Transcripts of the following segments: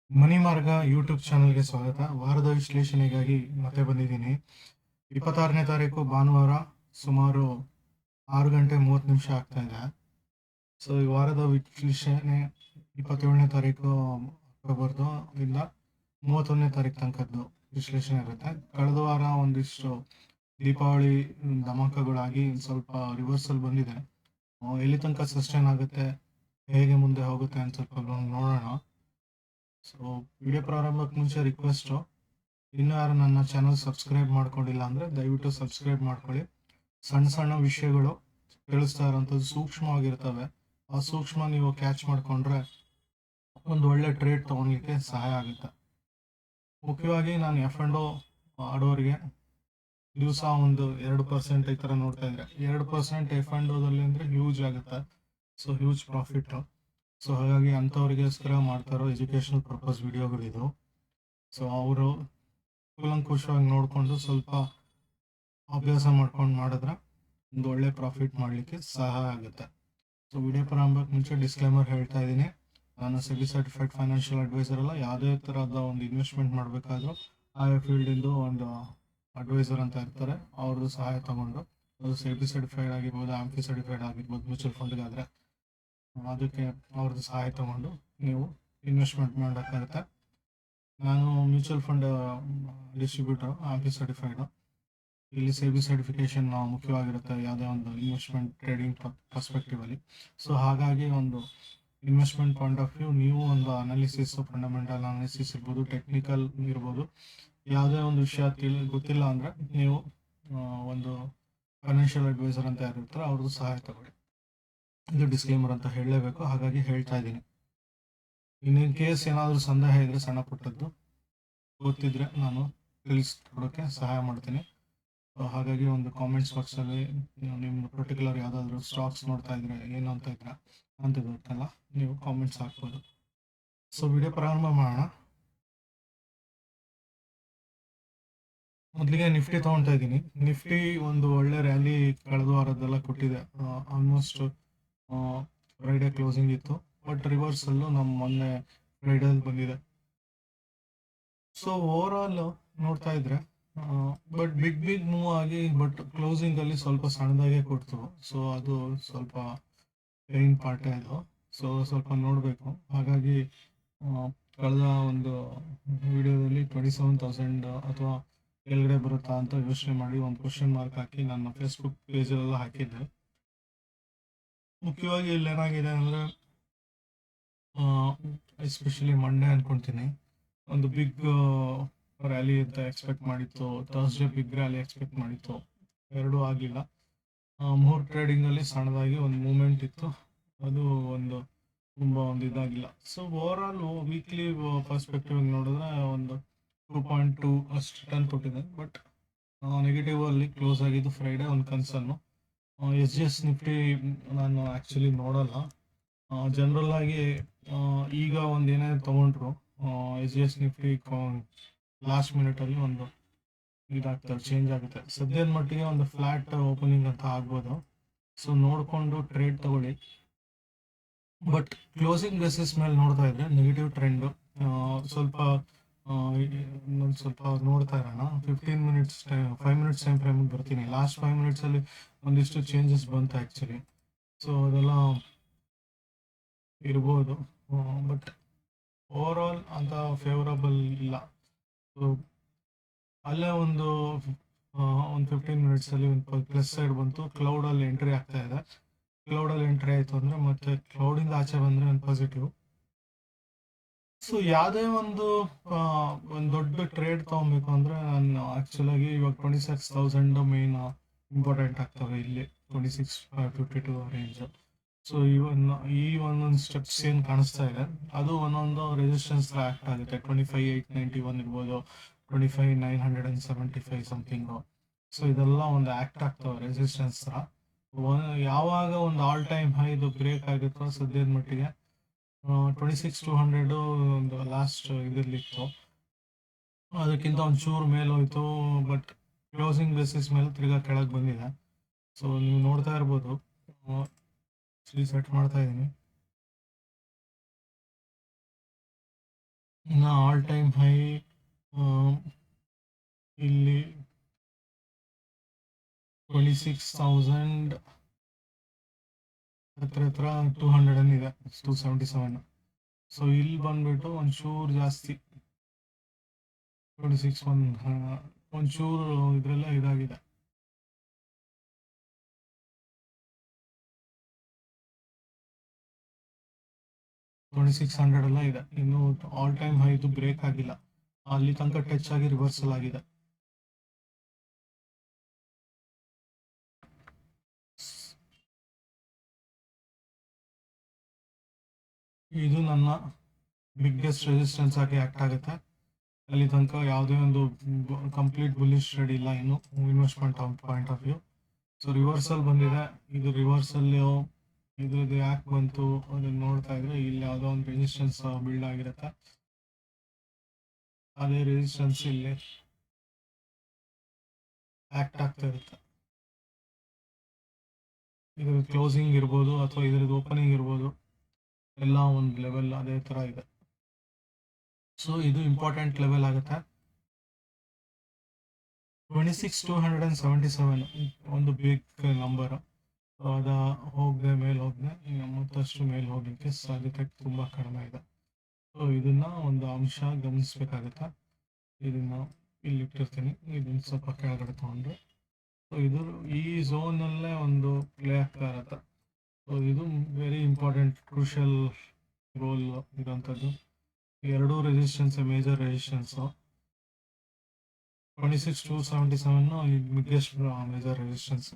ಮನಿ ಮಾರ್ಗ ಯೂಟ್ಯೂಬ್ ಚಾನಲ್ಗೆ ಸ್ವಾಗತ. ವಾರದ ವಿಶ್ಲೇಷಣೆಗಾಗಿ ಮತ್ತೆ ಬಂದಿದ್ದೀನಿ. 26ನೇ ತಾರೀಕು ಭಾನುವಾರ ಸುಮಾರು 6:30 ಆಗ್ತಾ ಇದೆ. ಸೊ ಈ ವಾರದ ವಿಶ್ಲೇಷಣೆ 27ನೇ ತಾರೀಕು ಅಕ್ಟೋಬರ್ದು ಇಂದ 31ನೇ ತಾರೀಕು ತನಕದ್ದು ವಿಶ್ಲೇಷಣೆ ಇರುತ್ತೆ. ಕಳೆದ ವಾರ ಒಂದಿಷ್ಟು ದೀಪಾವಳಿ ಧಮಾಕಗಳಾಗಿ ಸ್ವಲ್ಪ ರಿವರ್ಸಲ್ ಬಂದಿದೆ. ಎಲ್ಲಿ ತನಕ ಸಸ್ಟೈನ್ ಆಗುತ್ತೆ, ಹೇಗೆ ಮುಂದೆ ಹೋಗುತ್ತೆ ಅಂತ ಸ್ವಲ್ಪ ನೋಡೋಣ. ಸೊ ವಿಡಿಯೋ ಪ್ರಾರಂಭಕ್ಕೆ ಮುಂಚೆ ರಿಕ್ವೆಸ್ಟು, ಇನ್ನೂ ಯಾರು ನನ್ನ ಚಾನಲ್ ಸಬ್ಸ್ಕ್ರೈಬ್ ಮಾಡ್ಕೊಂಡಿಲ್ಲ ಅಂದರೆ ದಯವಿಟ್ಟು ಸಬ್ಸ್ಕ್ರೈಬ್ ಮಾಡ್ಕೊಳ್ಳಿ. ಸಣ್ಣ ಸಣ್ಣ ವಿಷಯಗಳು ತಿಳಿಸ್ತಾ ಇರೋಂಥದ್ದು ಸೂಕ್ಷ್ಮವಾಗಿರ್ತವೆ. ಆ ಸೂಕ್ಷ್ಮ ನೀವು ಕ್ಯಾಚ್ ಮಾಡ್ಕೊಂಡ್ರೆ ಒಂದು ಒಳ್ಳೆ ಟ್ರೇಡ್ ತೊಗೊಳ್ಲಿಕ್ಕೆ ಸಹಾಯ ಆಗುತ್ತೆ. ಮುಖ್ಯವಾಗಿ ನಾನು F&O ಆಡೋರಿಗೆ ದಿವಸ ಒಂದು 2% ಈ ಥರ ನೋಡ್ತಾ ಇದ್ರೆ 2% F&Oದಲ್ಲಿ ಅಂದರೆ ಹ್ಯೂಜ್ ಆಗುತ್ತೆ. So huge profit. ಸೊ ಹಾಗಾಗಿ ಅಂಥವ್ರಿಗೋಸ್ಕರ ಮಾಡ್ತಾರೋ ಎಜುಕೇಷನಲ್ ಪರ್ಪಸ್ ವಿಡಿಯೋಗಳಿದು. ಸೊ ಅವರು ಕೂಲಂಕುಷವಾಗಿ ನೋಡಿಕೊಂಡು ಸ್ವಲ್ಪ ಅಭ್ಯಾಸ ಮಾಡ್ಕೊಂಡು ಮಾಡಿದ್ರೆ ಒಂದು ಒಳ್ಳೆ ಪ್ರಾಫಿಟ್ ಮಾಡಲಿಕ್ಕೆ ಸಹಾಯ ಆಗುತ್ತೆ. ಸೊ ವಿಡಿಯೋ ಪ್ರಾರಂಭಕ್ಕೆ ಮುಂಚೆ ಡಿಸ್ಕ್ಲೈಮರ್ ಹೇಳ್ತಾ ಇದ್ದೀನಿ, ನಾನು ಸೆಬಿ ಸರ್ಟಿಫೈಡ್ ಫೈನಾನ್ಷಿಯಲ್ ಅಡ್ವೈಸರ್ ಅಲ್ಲ. ಯಾವುದೇ ಥರದ ಒಂದು ಇನ್ವೆಸ್ಟ್ಮೆಂಟ್ ಮಾಡಬೇಕಾದ್ರೂ ಆಯಾ ಫೀಲ್ಡಿಂದು ಒಂದು ಅಡ್ವೈಸರ್ ಅಂತ ಇರ್ತಾರೆ, ಅವ್ರದ್ದು ಸಹಾಯ ತಗೊಂಡು, ಅದು ಸೆಬಿ ಸರ್ಟಿಫೈಡ್ ಆಗಿರ್ಬೋದು, ಆಂಫಿ ಸರ್ಟಿಫೈಡ್ ಆಗಿರ್ಬೋದು, ಮ್ಯೂಚುವಲ್ ಫಂಡ್ಗಾದರೆ ಅದಕ್ಕೆ ಅವ್ರದ್ದು ಸಹಾಯ ತಗೊಂಡು ನೀವು ಇನ್ವೆಸ್ಟ್ಮೆಂಟ್ ಮಾಡೋಕ್ಕಾಗುತ್ತೆ. ನಾನು mutual fund distributor, amphi certified. ಇಲ್ಲಿ ಸೆಬಿ ಸರ್ಟಿಫಿಕೇಶನ್ ಮುಖ್ಯವಾಗಿರುತ್ತೆ ಯಾವುದೇ ಒಂದು ಇನ್ವೆಸ್ಟ್ಮೆಂಟ್ ಟ್ರೇಡಿಂಗ್ ಪರ್ಸ್ಪೆಕ್ಟಿವಲ್ಲಿ. ಸೊ ಹಾಗಾಗಿ ಒಂದು ಇನ್ವೆಸ್ಟ್ಮೆಂಟ್ ಪಾಯಿಂಟ್ ಆಫ್ ವ್ಯೂ ನೀವು ಒಂದು ಅನಾಲಿಸಿಸ್, ಫಂಡಮೆಂಟಲ್ ಅನಾಲಿಸಿಸ್ ಇರ್ಬೋದು, ಟೆಕ್ನಿಕಲ್ ಇರ್ಬೋದು, ಯಾವುದೇ ಒಂದು ವಿಷಯ ಗೊತ್ತಿಲ್ಲ ಅಂದರೆ ನೀವು ಒಂದು ಫೈನಾನ್ಷಿಯಲ್ ಅಡ್ವೈಸರ್ ಅಂತ ಯಾರು ಇರ್ತಾರೆ ಅವ್ರದ್ದು ಸಹಾಯ ತಗೊಳ್ಳಿ. ಇದು ಡಿಸ್ಕ್ಲೇಮರ್ ಅಂತ ಹೇಳಲೇಬೇಕು, ಹಾಗಾಗಿ ಹೇಳ್ತಾ ಇದ್ದೀನಿ. ಇನ್ನೇನು ಕೇಸ್ ಏನಾದರೂ ಸಂದೇಹ ಇದ್ದರೆ ಸಣ್ಣ ಪುಟ್ಟದ್ದು ಗೊತ್ತಿದ್ರೆ ನಾನು ತಿಳಿಸ್ಕೊಡೋಕ್ಕೆ ಸಹಾಯ ಮಾಡ್ತೀನಿ. ಹಾಗಾಗಿ ಒಂದು ಕಾಮೆಂಟ್ಸ್ ಬಾಕ್ಸಲ್ಲಿ ನಿಮ್ದು ಪರ್ಟಿಕ್ಯುಲರ್ ಯಾವುದಾದ್ರೂ ಸ್ಟಾಕ್ಸ್ ನೋಡ್ತಾ ಇದ್ರೆ ಏನು ಅಂತ ಇದ್ರೆ ಅಂತ ಗೊತ್ತಲ್ಲ, ನೀವು ಕಾಮೆಂಟ್ಸ್ ಹಾಕ್ಬೋದು. ಸೊ ವಿಡಿಯೋ ಪ್ರಾರಂಭ ಮಾಡೋಣ. ಮೊದಲಿಗೆ ನಿಫ್ಟಿ ತೊಗೊಳ್ತಾ ಇದ್ದೀನಿ. ನಿಫ್ಟಿ ಒಂದು ಒಳ್ಳೆ ರ್ಯಾಲಿ ಕಳೆದ ವಾರದ್ದೆಲ್ಲ ಕೊಟ್ಟಿದೆ. ಆಲ್ಮೋಸ್ಟ್ ಫ್ರೈಡೇ ಕ್ಲೋಸಿಂಗ್ ಇತ್ತು, ಬಟ್ ರಿವರ್ಸಲ್ಲು ನಮ್ಮ ಮೊನ್ನೆ ಫ್ರೈಡೇಲಿ ಬಂದಿದೆ. ಸೊ ಓವರ್ ಆಲ್ ನೋಡ್ತಾ ಇದ್ರೆ ಬಟ್ ಬಿಗ್ ಮೂವ್ ಆಗಿ, ಬಟ್ ಕ್ಲೋಸಿಂಗ್ ಅಲ್ಲಿ ಸ್ವಲ್ಪ ಸಣ್ಣದಾಗೆ ಕೊಡ್ತು. ಸೊ ಅದು ಸ್ವಲ್ಪ ಪೇನ್ ಪಾರ್ಟೇ ಅದು. ಸೊ ಸ್ವಲ್ಪ ನೋಡಬೇಕು. ಹಾಗಾಗಿ ಕಳೆದ ಒಂದು ವಿಡಿಯೋದಲ್ಲಿ 27,000 ಅಥವಾ ಕೆಳಗಡೆ ಬರುತ್ತಾ ಅಂತ ಯೋಚನೆ ಮಾಡಿ ಒಂದು ಕ್ವಶನ್ ಮಾರ್ಕ್ ಹಾಕಿ ನನ್ನ ಫೇಸ್ಬುಕ್ ಪೇಜಲ್ಲೆಲ್ಲ ಹಾಕಿದ್ದೆ. ಮುಖ್ಯವಾಗಿ ಇಲ್ಲಿ ಏನಾಗಿದೆ ಅಂದರೆ ಎಸ್ಪೆಷಲಿ ಮಂಡೇ ಅನ್ಕೊಂತೀನಿ ಒಂದು ಬಿಗ್ ರ್ಯಾಲಿ ಅಂತ ಎಕ್ಸ್ಪೆಕ್ಟ್ ಮಾಡಿತ್ತು. ಥರ್ಸ್ಡೇ ಬಿಗ್ ರ್ಯಾಲಿ ಎಕ್ಸ್ಪೆಕ್ಟ್ ಮಾಡಿತ್ತು, ಎರಡೂ ಆಗಿಲ್ಲ. 3 ಟ್ರೇಡಿಂಗಲ್ಲಿ ಸಣ್ಣದಾಗಿ ಒಂದು ಮೂಮೆಂಟ್ ಇತ್ತು, ಅದು ಒಂದು ತುಂಬ ಒಂದು ಇದಾಗಿಲ್ಲ. So over all weekly perspective ನೋಡಿದ್ರೆ ಒಂದು 2.2 ಅಷ್ಟು ಟನ್ ಕೊಟ್ಟಿದೆ, ಬಟ್ ನೆಗೆಟಿವ್ ಅಲ್ಲಿ ಕ್ಲೋಸ್ ಆಗಿದ್ದು ಫ್ರೈಡೇ. ಒಂದು ಕನ್ಸರ್ನು ಎಸ್ ನಿಫ್ಟಿ ನಾನು ಆ್ಯಕ್ಚುಲಿ ನೋಡಲ್ಲ. ಜನರಲ್ ಆಗಿ ಈಗ ಒಂದು ಏನೇ ತೊಗೊಂಡ್ರು ಎಸ್ ನಿಫ್ಟಿ ಲಾಸ್ಟ್ ಮಿನಿಟಲ್ಲಿ ಒಂದು ಇದಾಗ್ತದೆ, ಚೇಂಜ್ ಆಗುತ್ತೆ. ಸದ್ಯದ ಮಟ್ಟಿಗೆ ಒಂದು ಫ್ಲಾಟ್ ಓಪನಿಂಗ್ ಅಂತ ಆಗ್ಬೋದು. ಸೊ ನೋಡಿಕೊಂಡು ಟ್ರೇಡ್ ತಗೊಳ್ಳಿ. ಬಟ್ ಕ್ಲೋಸಿಂಗ್ ಬೇಸಿಸ್ ಮೇಲೆ ನೋಡ್ತಾ ಇದ್ರೆ ನೆಗೆಟಿವ್ ಟ್ರೆಂಡು ಸ್ವಲ್ಪ ಸ್ವಲ್ಪ ನೋಡ್ತಾ ಇರೋಣ. 5 ಮಿನಿಟ್ಸ್ ಟೈಮ್ ಫ್ರೇಮಿಗೆ ಬರ್ತೀನಿ. ಲಾಸ್ಟ್ 5 ಮಿನಿಟ್ಸಲ್ಲಿ ಒಂದಿಷ್ಟು ಚೇಂಜಸ್ ಬಂತು ಆ್ಯಕ್ಚುಲಿ. ಸೊ ಅದೆಲ್ಲ ಇರ್ಬೋದು, ಬಟ್ ಓವರ್ ಆಲ್ ಅಂತ ಫೇವರಬಲ್ ಇಲ್ಲ. ಸೊ ಅಲ್ಲೇ ಒಂದು 15 ಮಿನಿಟ್ಸಲ್ಲಿ ಒಂದು ಪ್ಲಸ್ ಸೈಡ್ ಬಂತು. ಕ್ಲೌಡಲ್ಲಿ ಎಂಟ್ರಿ ಆಗ್ತಾ ಇದೆ. ಕ್ಲೌಡಲ್ಲಿ ಎಂಟ್ರಿ ಆಯಿತು ಅಂದರೆ ಮತ್ತೆ ಕ್ಲೌಡಿಂದ ಆಚೆ ಬಂದರೆ ಒಂದು ಪಾಸಿಟಿವ್. ಸೊ ಯಾವುದೇ ಒಂದು ದೊಡ್ಡ ಟ್ರೇಡ್ ತೊಗೊಬೇಕು ಅಂದರೆ ನಾನು ಆ್ಯಕ್ಚುಲಾಗಿ ಇವಾಗ 26,000 ಮೇನ್ ಇಂಪಾರ್ಟೆಂಟ್ ಆಗ್ತವೆ ಇಲ್ಲಿ, 26,552 ರೇಂಜು. ಸೊ ಈ ಒಂದೊಂದು ಸ್ಟೆಪ್ಸ್ ಏನು ಕಾಣಿಸ್ತಾ ಇದೆ ಅದು ಒಂದೊಂದು ರೆಸಿಸ್ಟೆನ್ಸ್ ಆ್ಯಕ್ಟ್ ಆಗುತ್ತೆ. 25,891 ಇರ್ಬೋದು, 25,975 ಸಮಥಿಂಗು. ಸೊ ಇದೆಲ್ಲ ಒಂದು ಆ್ಯಕ್ಟ್ ಆಗ್ತವೆ ರೆಸಿಸ್ಟೆನ್ಸ್ ಥರ. ಯಾವಾಗ ಒಂದು ಆಲ್ ಟೈಮ್ ಹೈ ಇದು ಬ್ರೇಕ್ ಆಗುತ್ತೋ ಸದ್ಯದ ಮಟ್ಟಿಗೆ 26,200 ಒಂದು ಲಾಸ್ಟ್ ಇದರಲ್ಲಿತ್ತು, ಅದಕ್ಕಿಂತ ಒಂಚೂರು ಮೇಲೆ ಹೋಯ್ತು. ಬಟ್ ಕ್ಲೋಸಿಂಗ್ ಬೇಸಿಸ್ ಮೇಲೆ ತಿರ್ಗಾ ಕೆಳಗೆ ಬಂದಿದೆ. ಸೊ ನೀವು ನೋಡ್ತಾ ಇರ್ಬೋದು, ಸೆಟ್ ಮಾಡ್ತಾ ಇದ್ದೀನಿ. ಇನ್ನು ಆಲ್ ಟೈಮ್ ಹೈ ಇಲ್ಲಿ 26,000 ಹತ್ರ 200 ಇದೆ, 277. ಸೊ ಇಲ್ಲಿ ಬಂದ್ಬಿಟ್ಟು ಒಂಚೂರು ಜಾಸ್ತಿ 26 ಒಂಚೂರು ಇದ್ರೆಲ್ಲ ಇದಾಗಿದೆ. $2,600 ಎಲ್ಲ ಇದೆ. ಇನ್ನು ಆಲ್ ಟೈಮ್ ಹೈ ಇದು ಬ್ರೇಕ್ ಆಗಿಲ್ಲ, ಅಲ್ಲಿ ತನಕ ಟಚ್ ಆಗಿ ರಿವರ್ಸಲ್ ಆಗಿದೆ. ಇದು ನನ್ನ ಬಿಗ್ಗೆಸ್ಟ್ ರೆಸಿಸ್ಟೆನ್ಸ್ ಆಗಿ ಆಕ್ಟ್ ಆಗುತ್ತೆ. ಅಲ್ಲಿ ತನಕ ಯಾವುದೇ ಒಂದು ಕಂಪ್ಲೀಟ್ ಬುಲ್ಲಿಶ್ ಟ್ರೇಡ್ ಇಲ್ಲ ಇನ್ನು investment point of view. So reversal ಬಂದಿದೆ, ಇದು ರಿವರ್ಸಲ್ ಇದ್ರದ್ದು ಯಾಕೆ ಬಂತು ಅದನ್ನ ನೋಡ್ತಾ ಇದ್ರೆ ಇಲ್ಲಿ ಯಾವುದೋ ಒಂದು ರೆಸಿಸ್ಟೆನ್ಸ್ ಬಿಲ್ಡ್ ಆಗಿರುತ್ತೆ. ಅದೇ ರೆಸಿಸ್ಟೆನ್ಸ್ ಇಲ್ಲಿ ಆಕ್ಟ್ ಆಗ್ತಾ ಇರುತ್ತೆ. ಇದ್ರದ್ದು ಕ್ಲೋಸಿಂಗ್ ಇರ್ಬೋದು ಅಥವಾ ಇದ್ರದ್ದು ಓಪನಿಂಗ್ ಇರ್ಬೋದು, ಎಲ್ಲ ಒಂದು ಲೆವೆಲ್ ಅದೇ ತರ ಇದೆ. ಸೊ ಇದು ಇಂಪಾರ್ಟೆಂಟ್ ಲೆವೆಲ್ ಆಗುತ್ತೆ. 26,277 ಒಂದು ಬಿಗ್ ನಂಬರ್. ಅದ ಹೋಗದೆ ಮೇಲೆ ಹೋಗದೆ ಮತ್ತಷ್ಟು ಮೇಲೆ ಹೋಗ್ಲಿಕ್ಕೆ ಸಾಧ್ಯತೆ ತುಂಬಾ ಕಡಿಮೆ ಇದೆ. ಸೊ ಇದನ್ನ ಒಂದು ಅಂಶ ಗಮನಿಸ್ಬೇಕಾಗುತ್ತೆ. ಇದನ್ನ ಇಲ್ಲಿ ಇಟ್ಟಿರ್ತೀನಿ, ಇದನ್ನ ಸ್ವಲ್ಪ ಕೆಳಗಡೆ ತಗೊಂಡ್ರೆ ಸೊ ಇದು ಈ ಝೋನ್ ಅಲ್ಲೇ ಒಂದು ಪ್ಲೇ ಆಗ್ತಾ ಇರತ್ತೆ. ಸೊ ಇದು ವೆರಿ ಇಂಪಾರ್ಟೆಂಟ್ ಕ್ರೂಷಿಯಲ್ ರೋಲ್ ಇರೋಂಥದ್ದು. ಎರಡೂ resistance major resistance. 26,277 biggest major resistance.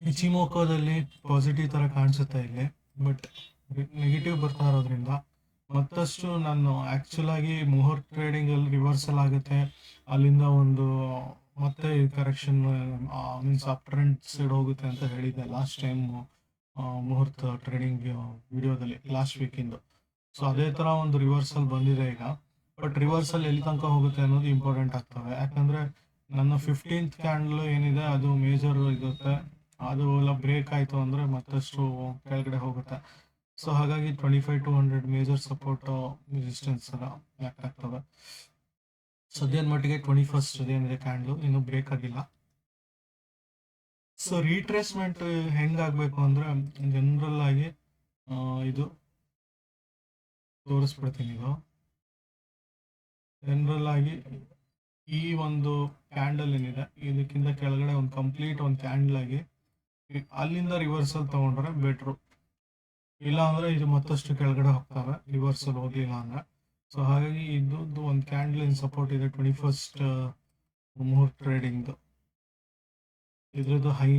ಇಚಿಮೋಕೋದಲ್ಲಿ ಪಾಸಿಟಿವ್ ತರ ಕಾಣಿಸುತ್ತೆ ಇಲ್ಲಿ, ಬಟ್ ನೆಗೆಟಿವ್ ಬರ್ತಾ ಇರೋದ್ರಿಂದ ಮತ್ತಷ್ಟು ನಾನು ಆಕ್ಚುಲ್ ಆಗಿ ಮುಹೂರ್ತ್ ಟ್ರೇಡಿಂಗ್ ಅಲ್ಲಿ ರಿವರ್ಸಲ್ ಆಗುತ್ತೆ, ಅಲ್ಲಿಂದ ಒಂದು ಮತ್ತೆ correction means up trend side ಹೋಗುತ್ತೆ ಅಂತ ಹೇಳಿದ್ದೆ ಲಾಸ್ಟ್ ಟೈಮ್ ಮುಹೂರ್ತ್ ಟ್ರೇಡಿಂಗ್ ವಿಡಿಯೋದಲ್ಲಿ ಲಾಸ್ಟ್ ವೀಕಿಂದು. ಸೊ ಅದೇ ತರ ಒಂದು ರಿವರ್ಸಲ್ ಬಂದಿದೆ ಈಗ. ಬಟ್ ರಿವರ್ಸಲ್ ಎಲ್ಲಿ ತನಕ ಹೋಗುತ್ತೆ ಅನ್ನೋದು ಇಂಪಾರ್ಟೆಂಟ್ ಆಗ್ತವೆ, ಯಾಕಂದ್ರೆ ನನ್ನ 15th ಕ್ಯಾಂಡಲ್ ಏನಿದೆ ಅದು ಮೇಜರ್ ಇರುತ್ತೆ. ಅದು ಎಲ್ಲ ಬ್ರೇಕ್ ಆಯ್ತು ಅಂದ್ರೆ ಮತ್ತಷ್ಟು ಕೆಳಗಡೆ ಹೋಗುತ್ತೆ. ಸೊ ಹಾಗಾಗಿ 25,200 ಮೇಜರ್ ಸಪೋರ್ಟ್ ರೆಸಿಸ್ಟೆನ್ಸ್ ಆಕ್ಟ್ ಆಗ್ತವೆ. ಸದ್ಯದ ಮಟ್ಟಿಗೆ 21st ಏನಿದೆ ಕ್ಯಾಂಡಲ್ ಇನ್ನು ಬ್ರೇಕ್ ಆಗಿಲ್ಲ. ಸೊ ರೀಟ್ರೇಸ್ಮೆಂಟ್ ಹೆಂಗಾಗ್ಬೇಕು ಅಂದ್ರೆ ಜನರಲ್ ಆಗಿ ಇದು ತೋರಿಸ್ಬಿಡ್ತೀನಿ. ಇದು ಜನರಲ್ ಆಗಿ ಈ ಒಂದು ಕ್ಯಾಂಡಲ್ ಏನಿದೆ ಇದಕ್ಕಿಂತ ಕೆಳಗಡೆ ಒಂದು ಕಂಪ್ಲೀಟ್ ಒಂದು ಕ್ಯಾಂಡಲ್ ಆಗಿ ಅಲ್ಲಿಂದ ರಿವರ್ಸಲ್ ತಗೊಂಡ್ರೆ ಬೆಟ್ರು. ಇಲ್ಲ ಅಂದ್ರೆ ಇದು ಮತ್ತಷ್ಟು ಕೆಳಗಡೆ ಹೋಗ್ತವೆ ರಿವರ್ಸಲ್ ಹೋಗ್ಲಿಲ್ಲ ಅಂದ್ರೆ. ಸೊ ಹಾಗಾಗಿ ಇದು ಒಂದು ಕ್ಯಾಂಡಲ್ ಇನ್ ಸಪೋರ್ಟ್ ಇದೆ 21st ಮುಹೂರ್ತ್ ಟ್ರೇಡಿಂಗ್. ಇದ್ರದ್ದು high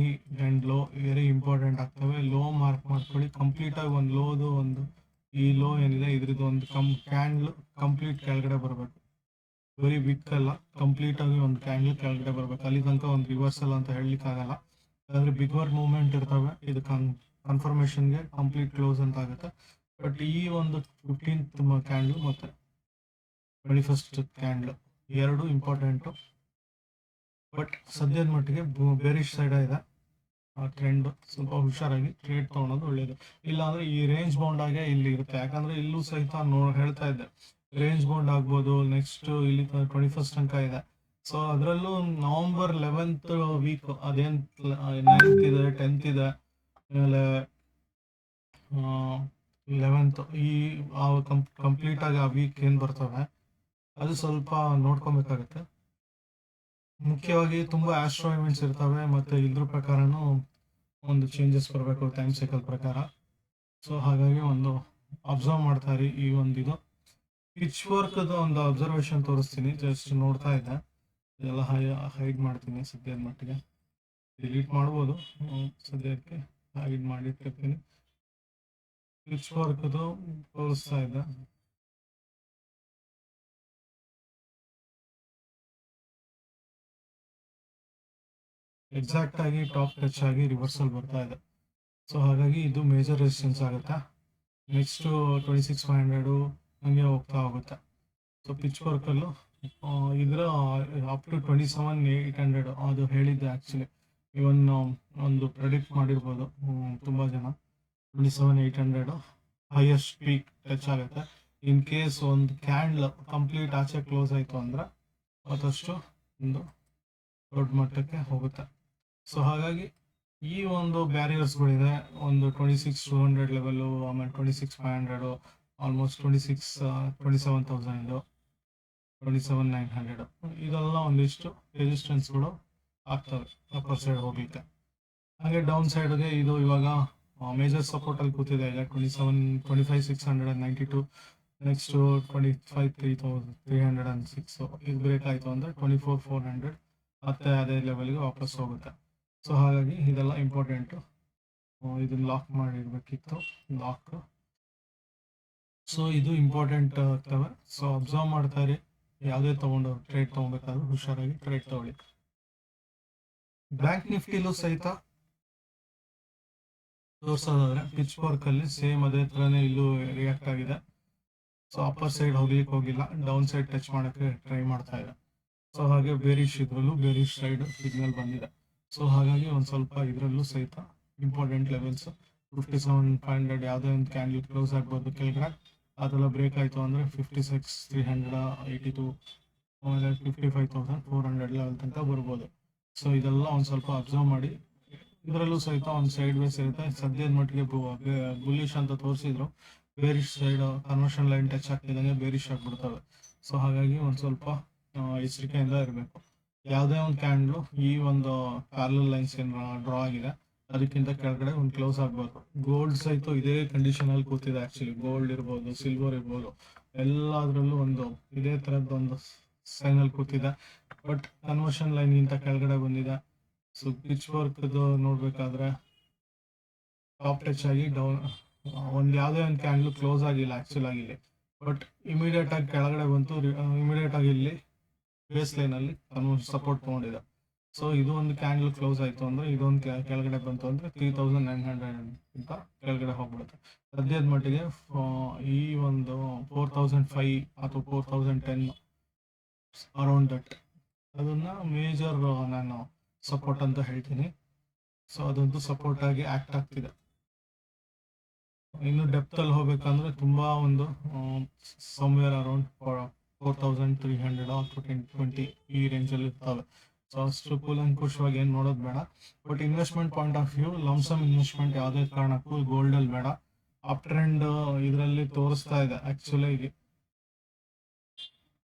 and low very important ಆಗ್ತವೆ. ಲೋ ಮಾರ್ಕ್ ಮಾಡ್ಕೊಳ್ಳಿ, ಕಂಪ್ಲೀಟ್ ಆಗಿ ಒಂದು ಲೋದು ಒಂದು ಈ ಲೋ ಏನಿದೆ ಇದ್ರದ್ದು ಒಂದು ಕ್ಯಾಂಡಲ್ ಕಂಪ್ಲೀಟ್ ಕೆಳಗಡೆ ಬರಬೇಕು. ವೆರಿ ಬಿಗ್ ಅಲ್ಲ, ಕಂಪ್ಲೀಟ್ ಆಗಿ ಒಂದು ಕ್ಯಾಂಡಲ್ ಕೆಳಗಡೆ ಬರ್ಬೇಕು. ಅಲ್ಲಿ ತನಕ ಒಂದು ರಿವರ್ಸಲ್ ಅಂತ ಹೇಳಲಿಕ್ಕೆ ಆಗಲ್ಲ, ಯಾಕಂದ್ರೆ ಬಿಗ್ವರ್ ಮೂವ್ಮೆಂಟ್ ಇರ್ತವೆ. ಇದು ಕನ್ಫರ್ಮೇಶನ್ಗೆ ಕಂಪ್ಲೀಟ್ ಕ್ಲೋಸ್ ಅಂತ ಆಗುತ್ತೆ. ಬಟ್ ಈ ಒಂದು 15th ಕ್ಯಾಂಡಲ್ ಮತ್ತೆ 21st ಕ್ಯಾಂಡಲ್ ಎರಡು ಇಂಪಾರ್ಟೆಂಟು. ಬಟ್ ಸದ್ಯದ ಮಟ್ಟಿಗೆ ಬೇರಿಶ್ ಸೈಡ್ ಇದೆ ಆ ಟ್ರೆಂಡ್. ಸ್ವಲ್ಪ ಹುಷಾರಾಗಿ ಟ್ರೇಡ್ ತಗೊಳೋದು ಒಳ್ಳೇದು. ಇಲ್ಲ ಅಂದ್ರೆ ಈ ರೇಂಜ್ ಬೌಂಡ್ ಆಗೇ ಇಲ್ಲಿ ಇರುತ್ತೆ, ಯಾಕಂದ್ರೆ ಇಲ್ಲೂ ಸಹಿತ ಹೇಳ್ತಾ ಇದ್ದೆ ರೇಂಜ್ ಬೌಂಡ್ ಆಗ್ಬೋದು. ನೆಕ್ಸ್ಟ್ ಇಲ್ಲಿ 21st ತನಕ ಇದೆ. ಸೊ ಅದರಲ್ಲೂ ನವೆಂಬರ್ 11th ವೀಕ್ ಅದೇನ್ 9th ಇದೆ 10th ಇದೆ, ಆಮೇಲೆ 11th ಈ ಕಂಪ್ಲೀಟ್ ಆಗಿ ಆ ವೀಕ್ ಏನ್ ಬರ್ತವೆ ಅದು ಸ್ವಲ್ಪ ನೋಡ್ಕೊಬೇಕಾಗತ್ತೆ. ಮುಖ್ಯವಾಗಿ ತುಂಬಾ ಆಸ್ಟ್ರೋ ಇವೆಂಟ್ಸ್ ಇರ್ತವೆ, ಮತ್ತೆ ಇದ್ರ ಪ್ರಕಾರನು ಒಂದು ಚೇಂಜಸ್ ಬರಬೇಕು ಟೈಮ್ ಸೈಕಲ್ ಪ್ರಕಾರ. ಸೊ ಹಾಗಾಗಿ ಒಂದು ಅಬ್ಸರ್ವ್ ಮಾಡ್ತಾ ಇರಿ. ಈ ಒಂದಿದು ಪಿಚ್ ವರ್ಕ್ ಒಂದು ಅಬ್ಸರ್ವೇಷನ್ ತೋರಿಸ್ತೀನಿ, ಜಸ್ಟ್ ನೋಡ್ತಾ ಇದ್ದೆ. ಇದೆಲ್ಲ ಹೈಡ್ ಮಾಡ್ತೀನಿ ಸದ್ಯದ ಮಟ್ಟಿಗೆ, ಡಿಲೀಟ್ ಮಾಡ್ಬೋದು. ಸದ್ಯಕ್ಕೆ ಹೈಡ್ ಮಾಡಿಟ್ಟಿರ್ತೀನಿ. ಪಿಚ್ ವರ್ಕ್ ತೋರಿಸ್ತಾ ಇದ್ದೆ. ಎಕ್ಸಾಕ್ಟ್ ಆಗಿ ಟಾಪ್ ಟಚ್ ಆಗಿ ರಿವರ್ಸಲ್ ಬರ್ತಾ ಇದೆ. ಸೊ ಹಾಗಾಗಿ ಇದು ಮೇಜರ್ ರೆಸಿಸ್ಟೆನ್ಸ್ ಆಗುತ್ತೆ. ನೆಕ್ಸ್ಟ್ 26,500 ಹಂಗೆ ಹೋಗ್ತಾ ಹೋಗುತ್ತೆ. ಸೊ ಪಿಚ್ ವರ್ಕಲ್ಲೂ ಇದರ ಅಪ್ ಟು 27,800 ಅದು ಹೇಳಿದ್ದೆ ಆ್ಯಕ್ಚುಲಿ. ಇವನ್ ಒಂದು ಪ್ರೆಡಿಕ್ಟ್ ಮಾಡಿರ್ಬೋದು ತುಂಬ ಜನ. 27,800 ಹೈಯೆಸ್ಟ್ ಪೀಕ್ ಟಚ್ ಆಗುತ್ತೆ. ಇನ್ ಕೇಸ್ ಒಂದು ಕ್ಯಾಂಡಲ್ ಕಂಪ್ಲೀಟ್ ಆಚೆ ಕ್ಲೋಸ್ ಆಯಿತು ಅಂದರೆ ಮತ್ತಷ್ಟು ಒಂದು ದೊಡ್ಡ ಮಟ್ಟಕ್ಕೆ ಹೋಗುತ್ತೆ. ಸೊ ಹಾಗಾಗಿ ಈ ಒಂದು ಬ್ಯಾರಿಯರ್ಸ್ಗಳಿದೆ. ಒಂದು 26,200 ಲೆವೆಲು, ಆಮೇಲೆ 26,500, ಆಲ್ಮೋಸ್ಟ್ 27,000, 27,900 ಇದೆಲ್ಲ ಒಂದಿಷ್ಟು ರೆಸಿಸ್ಟೆನ್ಸ್ಗಳು ಆಗ್ತವೆ ಅಪ್ಪರ್ ಸೈಡ್ ಹೋಗ್ಲಿಕ್ಕೆ. ಹಾಗೆ ಡೌನ್ ಸೈಡ್ಗೆ ಇದು ಇವಾಗ ಮೇಜರ್ ಸಪೋರ್ಟ್ ಅಲ್ಲಿ ಕೂತಿದೆ ಈಗ 25,692, ನೆಕ್ಸ್ಟ್ 25,306. ಇದು ಬ್ರೇಕ್ ಆಯಿತು ಅಂದರೆ 24,400 ಮತ್ತೆ ಅದೇ ಲೆವೆಲ್ಗೆ ವಾಪಸ್ ಹೋಗುತ್ತೆ. ಸೊ ಹಾಗಾಗಿ ಇದೆಲ್ಲ ಇಂಪಾರ್ಟೆಂಟು, ಇದನ್ನ ಲಾಕ್ ಮಾಡಿರ್ಬೇಕಿತ್ತು ಲಾಕ್. ಸೊ ಇದು ಇಂಪಾರ್ಟೆಂಟ್ ಆಗ್ತವೆ. ಸೊ ಅಬ್ಸರ್ವ್ ಮಾಡ್ತಾ ಇರಿ, ಯಾವುದೇ ಟ್ರೇಡ್ ತಗೊಬೇಕಾದ್ರೂ ಹುಷಾರಾಗಿ ಟ್ರೇಡ್ ತಗೊಳ್ಳಿ. ಬ್ಯಾಂಕ್ ನಿಫ್ಟಿಲೂ ಸಹಿತ ತೋರ್ಸೋದಾದ್ರೆ ಪಿಚ್ ವರ್ಕ್ ಅಲ್ಲಿ ಸೇಮ್ ಅದೇ ತರನೇ ಇಲ್ಲೂ ರಿಯಾಕ್ಟ್ ಆಗಿದೆ. ಸೊ ಅಪ್ಪರ್ ಸೈಡ್ ಹೋಗ್ಲಿಕ್ಕೆ ಹೋಗಿಲ್ಲ, ಡೌನ್ ಸೈಡ್ ಟಚ್ ಮಾಡಕ್ಕೆ ಟ್ರೈ ಮಾಡ್ತಾ ಇದೆ. ಸೊ ಹಾಗೆ ಬೇರಿಶ್ ಇದ್ರಲ್ಲೂ ಬೇರಿಶ್ ಸೈಡ್ ಸಿಗ್ನಲ್ ಬಂದಿದೆ. ಸೊ ಹಾಗಾಗಿ ಒಂದ್ ಸ್ವಲ್ಪ ಇದರಲ್ಲೂ ಸಹಿತ ಇಂಪಾರ್ಟೆಂಟ್ ಲೆವೆಲ್ಸ್ 57,500 ಯಾವುದೇ ಒಂದು ಕ್ಯಾಂಡಲ್ ಕ್ಲೋಸ್ ಆಗ್ಬೋದು ಕೆಳಗಡೆ. ಅದೆಲ್ಲ ಬ್ರೇಕ್ ಆಯಿತು ಅಂದರೆ 56,382, ಆಮೇಲೆ 55,400 ಲೆವೆಲ್ ತನಕ ಬರ್ಬೋದು. ಸೊ ಇದೆಲ್ಲ ಒಂದು ಸ್ವಲ್ಪ ಅಬ್ಸರ್ವ್ ಮಾಡಿ. ಇದರಲ್ಲೂ ಸಹಿತ ಒಂದು ಸೈಡ್ ವೇಸ್ ಇರುತ್ತೆ. ಸದ್ಯದ ಮಟ್ಟಿಗೆ ಬುಲಿಶ್ ಅಂತ ತೋರಿಸಿದ್ರು, bearish side conversion line touch ಆಗ್ತಿದ್ದಂಗೆ ಬೇರಿಶ್ ಆಗ್ಬಿಡ್ತವೆ. ಸೊ ಹಾಗಾಗಿ ಒಂದು ಸ್ವಲ್ಪ ಎಚ್ಚರಿಕೆಯಿಂದ ಇರಬೇಕು. ಯಾವುದೇ ಒಂದು ಕ್ಯಾಂಡ್ಲು ಈ ಒಂದು ಪ್ಯಾರಲಲ್ ಲೈನ್ಸ್ ಏನು ಡ್ರಾ ಆಗಿದೆ ಅದಕ್ಕಿಂತ ಕೆಳಗಡೆ ಒಂದು ಕ್ಲೋಸ್ ಆಗ್ಬಾರ್ದು. ಗೋಲ್ಡ್ ಸಹಿತ ಇದೇ ಕಂಡೀಷನ್ ಅಲ್ಲಿ ಕೂತಿದೆ. ಆಕ್ಚುಲಿ ಗೋಲ್ಡ್ ಇರ್ಬೋದು, ಸಿಲ್ವರ್ ಇರ್ಬೋದು, ಎಲ್ಲದರಲ್ಲೂ ಒಂದು ಇದೇ ತರದ್ದು ಒಂದು ಸೈನ್ ಅಲ್ಲಿ ಕೂತಿದೆ. ಬಟ್ ಕನ್ವರ್ಷನ್ ಲೈನ್ ಗಿಂತ ಕೆಳಗಡೆ ಬಂದಿದೆ. ಸೊ ಪಿಚ್ ವರ್ಕ್ ನೋಡ್ಬೇಕಾದ್ರೆ ಟಾಪ್ ಟಚ್ ಆಗಿ ಡೌನ್ ಒಂದು ಯಾವುದೇ ಒಂದು ಕ್ಯಾಂಡಲ್ ಕ್ಲೋಸ್ ಆಗಿಲ್ಲ ಆಕ್ಚುಲ್ ಆಗಿ, ಬಟ್ ಇಮಿಡಿಯೇಟ್ ಆಗಿ ಕೆಳಗಡೆ ಬಂತು. ಇಮಿಡಿಯೇಟ್ ಆಗಿ ಇಲ್ಲಿ ಬೇಸ್ ಲೈನ್ ಅಲ್ಲಿ ಸಪೋರ್ಟ್ ತಗೊಂಡಿದೆ. ಸೊ ಇದು ಒಂದು ಕ್ಯಾಂಡಲ್ ಕ್ಲೋಸ್ ಆಯಿತು ಅಂದರೆ ಇದೊಂದು ಕೆಳಗಡೆ ಬಂತು ಅಂದರೆ 3,900 ಅಂತ ಕೆಳಗಡೆ ಹೋಗ್ಬಿಡುತ್ತೆ. ಸದ್ಯದ ಮಟ್ಟಿಗೆ ಈ ಒಂದು 4,005 ಅಥವಾ 4,010 ಅರೌಂಡ್ ದಟ್ ಅದನ್ನ ಮೇಜರ್ ನಾನು ಸಪೋರ್ಟ್ ಅಂತ ಹೇಳ್ತೀನಿ. ಸೊ ಅದಂತೂ ಸಪೋರ್ಟ್ ಆಗಿ ಆಕ್ಟ್ ಆಗ್ತಿದೆ. ಇನ್ನು ಡೆಪ್ತ್ ಅಲ್ಲಿ ಹೋಗ್ಬೇಕಂದ್ರೆ ತುಂಬಾ ಒಂದು ಸಮ್ವೇರ್ ಅರೌಂಡ್ 4,300 ಅಥವಾ 20 ಈ ರೇಂಜಲ್ಲಿ ಇರ್ತವೆ. ಸೊ ಅಷ್ಟು ಕೂಲಂಕುಷವಾಗಿ ಏನು ನೋಡೋದು ಬೇಡ. But investment point of view lump sum investment ಯಾವುದೇ ಕಾರಣಕ್ಕೂ ಗೋಲ್ಡ್ ಅಲ್ಲಿ ಬೇಡ. ಅಪ್ ಟ್ರೆಂಡ್ ಇದರಲ್ಲಿ ತೋರಿಸ್ತಾ ಇದೆ ಆಕ್ಚುಲಿ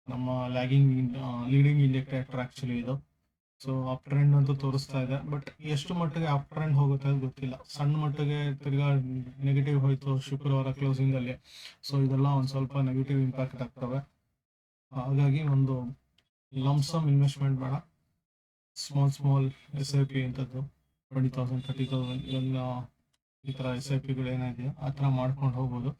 ನಮ್ಮ ಲೀಡಿಂಗ್ ಇಂಡಿಕೇಟರ್ ಆಕ್ಚುಲಿ ಇದು. ಸೊ ಅಪ್ ಟ್ರೆಂಡ್ ಅಂತೂ ತೋರಿಸ್ತಾ ಇದೆ, ಬಟ್ ಎಷ್ಟು ಮಟ್ಟಿಗೆ ಅಪ್ ಟ್ರೆಂಡ್ ಹೋಗುತ್ತೆ ಅದು ಗೊತ್ತಿಲ್ಲ. ಸಣ್ಣ ಮಟ್ಟಿಗೆ ತಿರ್ಗಾ ನೆಗೆಟಿವ್ ಹೋಯ್ತು ಶುಕ್ರವಾರ ಕ್ಲೋಸಿಂಗ್ ಅಲ್ಲಿ. ಸೊ ಇದೆಲ್ಲ ಒಂದು ಸ್ವಲ್ಪ ನೆಗೆಟಿವ್ ಇಂಪ್ಯಾಕ್ಟ್ ಆಗ್ತವೆ. ಹಾಗಾಗಿ ಒಂದು ಲಮ್ಸಮ್ ಇನ್ವೆಸ್ಟ್ಮೆಂಟ್ ಬೇಡ. ಸ್ಮಾಲ್ SIP ಇಂಥದ್ದು 20,000 30,000 ಇದನ್ನ ಈ ಥರ SIPಗಳು ಏನಿದೆಯೋ ಆ ಥರ ಮಾಡ್ಕೊಂಡು ಹೋಗ್ಬೋದು.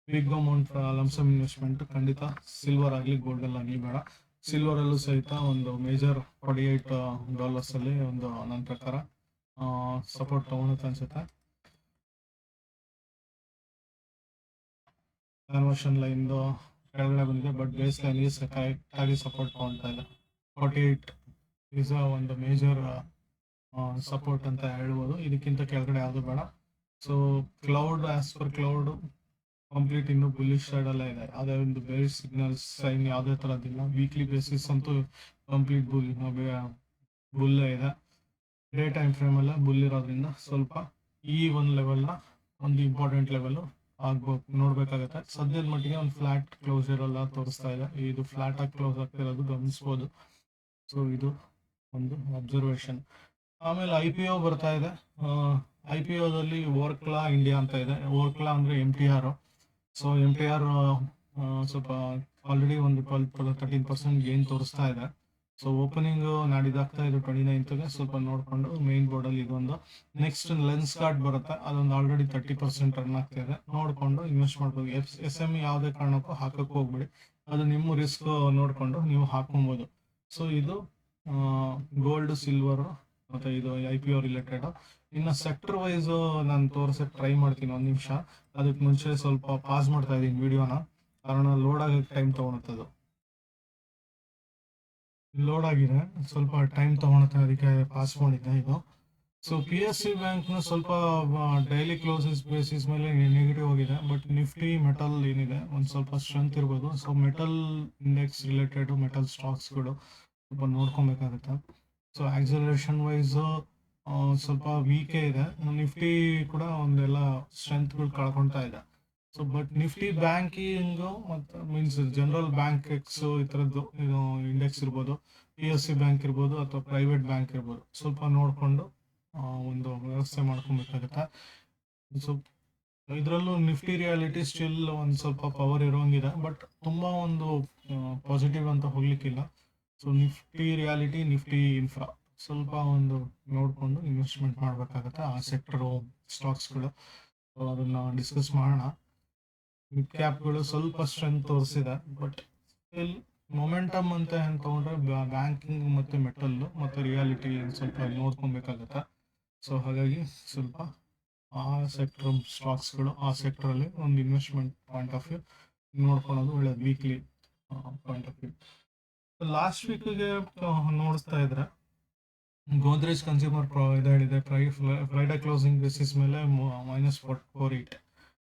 ಬಿಗ್ ಅಮೌಂಟ್ ಲಮ್ಸಮ್ ಇನ್ವೆಸ್ಟ್ಮೆಂಟ್ ಖಂಡಿತ ಸಿಲ್ವರ್ ಆಗಲಿ ಗೋಲ್ಡಲ್ಲಿ ಆಗಲಿ ಬೇಡ. ಸಿಲ್ವರ್ ಅಲ್ಲೂ ಸಹಿತ ಒಂದು ಮೇಜರ್ $48 ಅಲ್ಲಿ ಒಂದು ನನ್ನ ಪ್ರಕಾರ ಸಪೋರ್ಟ್ ತಗೊಳುತ್ತೆ ಅನ್ಸುತ್ತೆ. ಕನ್ವರ್ಷನ್ ಲೈನ್ ಕೆಳಗಡೆ ಬಂದಿದೆ, ಬಟ್ ಬೇಸ್ ಲೈನ್ಗೆ ಕರೆಕ್ಟ್ ಆಗಿ ಸಪೋರ್ಟ್ ತಗೊಳ್ತಾ ಇದೆ. 48 ಈಸ್ ಒಂದು ಮೇಜರ್ ಸಪೋರ್ಟ್ ಅಂತ ಹೇಳ್ಬೋದು. ಇದಕ್ಕಿಂತ ಕೆಳಗಡೆ ಯಾವುದು ಬೇಡ. So cloud as per cloud complete ಇನ್ನು ಬುಲ್ಲಿಶ್ ಸೈಡ್ ಅಲ್ಲೇ ಇದೆ. ಯಾವುದೇ ಒಂದು ಬೇರೆ ಸಿಗ್ನಲ್ಸ್ ಸೈನ್ ಯಾವುದೇ ಥರದ್ದಿಲ್ಲ. ವೀಕ್ಲಿ ಬೇಸಿಸ್ ಅಂತೂ ಕಂಪ್ಲೀಟ್ ಬುಲ್ಲೇ ಇದೆ. ಡೇ ಟೈಮ್ ಫ್ರೇಮಲ್ಲ ಬುಲ್ ಇರೋದ್ರಿಂದ ಸ್ವಲ್ಪ ಈ ಒಂದು ಲೆವೆಲ್ನ ಒಂದು ಇಂಪಾರ್ಟೆಂಟ್ ಲೆವೆಲ್ ನೋಡ್ಬೇಕಾಗತ್ತೆ. ಸದ್ಯದ ಮಟ್ಟಿಗೆ ಒಂದು ಫ್ಲಾಟ್ ಕ್ಲೋಸ್ ಇರೋಲ್ಲ ತೋರಿಸ್ತಾ ಇದೆ. ಇದು ಫ್ಲಾಟ್ ಆಗಿ ಕ್ಲೋಸ್ ಆಗ್ತಿರೋದು ಗಮನಿಸ್ಬೋದು. ಸೊ ಇದು ಒಂದು ಅಬ್ಸರ್ವೇಷನ್. ಆಮೇಲೆ IPO ಬರ್ತಾ ಇದೆ. IPOದಲ್ಲಿ ಓರ್ಕ್ಲಾ ಇಂಡಿಯಾ ಅಂತ ಇದೆ. ಓರ್ಕ್ಲಾ ಅಂದ್ರೆ MTR. ಸೊ MTR ಸ್ವಲ್ಪ ಆಲ್ರೆಡಿ ಒಂದು 13% ಗೇನ್ ತೋರಿಸ್ತಾ ಇದೆ. ಸೊ ಓಪನಿಂಗ್ ನಾಡಿದಾಗ್ತಾ ಇದೆ 29ಗೆ. ಸ್ವಲ್ಪ ನೋಡ್ಕೊಂಡು ಮೇನ್ ಬೋರ್ಡ್ ಅಲ್ಲಿ ಇದೊಂದು ನೆಕ್ಸ್ಟ್ ಲೆನ್ಸ್ ಕಾರ್ಡ್ ಬರುತ್ತೆ, ಅದೊಂದು ಆಲ್ರೆಡಿ 30% ರನ್ ಆಗ್ತಿದೆ. ನೋಡ್ಕೊಂಡು ಇನ್ವೆಸ್ಟ್ ಮಾಡ್ಬೋದು. SME ಯಾವುದೇ ಕಾರಣಕ್ಕೂ ಹಾಕಕ್ಕೆ ಹೋಗ್ಬೇಡಿ, ಅದು ನಿಮ್ಮ ರಿಸ್ಕ್ ನೋಡ್ಕೊಂಡು ನೀವು ಹಾಕೊಬೋದು. ಸೊ ಇದು ಗೋಲ್ಡ್, ಸಿಲ್ವರ್ ಮತ್ತೆ ಇದು IPO ರಿಲೇಟೆಡ್. ಇನ್ನು ಸೆಕ್ಟರ್ ವೈಸ್ ನಾನು ತೋರ್ಸಕ್ಕೆ ಟ್ರೈ ಮಾಡ್ತೀನಿ. ಒಂದು ನಿಮಿಷ, ಅದಕ್ಕೆ ಮುಂಚೆ ಸ್ವಲ್ಪ ಪಾಸ್ ಮಾಡ್ತಾ ಇದ್ದೀನಿ ವಿಡಿಯೋನ, ಕಾರಣ ಲೋಡ್ ಆಗಕ್ಕೆ ಟೈಮ್ ತಗೊಳುತ್ತದು. ಲೋಡ್ ಆಗಿದೆ, ಸ್ವಲ್ಪ ಟೈಮ್ ತಗೊಳುತ್ತೆ, ಅದಕ್ಕೆ ಪಾಸ್ ಮಾಡಿದ್ದೆ ಇದು. ಸೊ ಪಿ ಎಸ್ ಸಿ ಬ್ಯಾಂಕ್ನ ಸ್ವಲ್ಪ ಡೈಲಿ ಕ್ಲೋಸಸ್ ಬೇಸಿಸ್ ಮೇಲೆ ನೆಗೆಟಿವ್ ಆಗಿದೆ, ಬಟ್ ನಿಫ್ಟಿ ಮೆಟಲ್ ಏನಿದೆ ಒಂದು ಸ್ವಲ್ಪ ಸ್ಟ್ರೆಂತ್ ಇರ್ಬೋದು. So metal index related metal ಸ್ಟಾಕ್ಸ್ಗಳು ಸ್ವಲ್ಪ ನೋಡ್ಕೊಬೇಕಾಗುತ್ತೆ. ಸೊ ಆಕ್ಸಲರೇಷನ್ ವೈಸ್ ಸ್ವಲ್ಪ ವೀಕೇ ಇದೆ. ನಿಫ್ಟಿ ಕೂಡ ಒಂದೆಲ್ಲ ಸ್ಟ್ರೆಂತ್ಗಳು ಕಳ್ಕೊಳ್ತಾ ಇದೆ. ಸೊ ಬಟ್ ನಿಫ್ಟಿ ಬ್ಯಾಂಕಿಂಗ್ ಮತ್ತು ಮೀನ್ಸ್ ಜನರಲ್ ಬ್ಯಾಂಕ್ ಎಕ್ಸ್ ಈ ಥರದ್ದು ಇಂಡೆಕ್ಸ್ ಇರ್ಬೋದು, ಪಿ ಎಸ್ ಸಿ ಬ್ಯಾಂಕ್ ಇರ್ಬೋದು ಅಥವಾ ಪ್ರೈವೇಟ್ ಬ್ಯಾಂಕ್ ಇರ್ಬೋದು, ಸ್ವಲ್ಪ ನೋಡಿಕೊಂಡು ಒಂದು ವ್ಯವಸ್ಥೆ ಮಾಡ್ಕೊಬೇಕಾಗತ್ತೆ. ಸೊ ಇದರಲ್ಲೂ ನಿಫ್ಟಿ ರಿಯಾಲಿಟಿ ಸ್ಟಿಲ್ ಒಂದು ಸ್ವಲ್ಪ ಪವರ್ ಇರೋಂಗಿದೆ, ಬಟ್ ತುಂಬ ಒಂದು ಪಾಸಿಟಿವ್ ಅಂತ ಹೋಗ್ಲಿಕ್ಕಿಲ್ಲ. So Nifty realty, Nifty infra ಸ್ವಲ್ಪ ಒಂದು ನೋಡಿಕೊಂಡು ಇನ್ವೆಸ್ಟ್ಮೆಂಟ್ ಮಾಡಬೇಕಾಗತ್ತೆ ಆ ಸೆಕ್ಟರು ಸ್ಟಾಕ್ಸ್ಗಳು. ಸೊ ಅದನ್ನು ಡಿಸ್ಕಸ್ ಮಾಡೋಣ. ಮಿಡ್ ಕ್ಯಾಪ್ಗಳು ಸ್ವಲ್ಪ ಸ್ಟ್ರೆಂತ್ ತೋರಿಸಿದೆ, ಬಟ್ ಸ್ಟಿಲ್ ಮೊಮೆಂಟಮ್ ಅಂತ ಏನು ತೊಗೊಂಡ್ರೆ ಬ್ಯಾಂಕಿಂಗ್ ಮತ್ತು ಮೆಟಲ್ ಮತ್ತು ರಿಯಾಲಿಟಿ ಸ್ವಲ್ಪ ನೋಡ್ಕೊಬೇಕಾಗತ್ತೆ. ಸೊ ಹಾಗಾಗಿ ಸ್ವಲ್ಪ ಆ ಸೆಕ್ಟರ್ ಸ್ಟಾಕ್ಸ್ಗಳು ಆ ಸೆಕ್ಟ್ರಲ್ಲಿ ಒಂದು ಇನ್ವೆಸ್ಟ್ಮೆಂಟ್ ಪಾಯಿಂಟ್ ಆಫ್ ವ್ಯೂ ನೋಡ್ಕೊಳೋದು ಒಳ್ಳೆಯದು, weekly point of view. Last ವೀಕ್ಗೆ ನೋಡಿಸ್ತಾ ಇದ್ರೆ ಗೋದ್ರೇಜ್ ಕನ್ಸ್ಯೂಮರ್ ಇದು ಹೇಳಿದೆ ಫ್ರೈಡೆ ಕ್ಲೋಸಿಂಗ್ ಬೇಸಿಸ್ ಮೇಲೆ -48,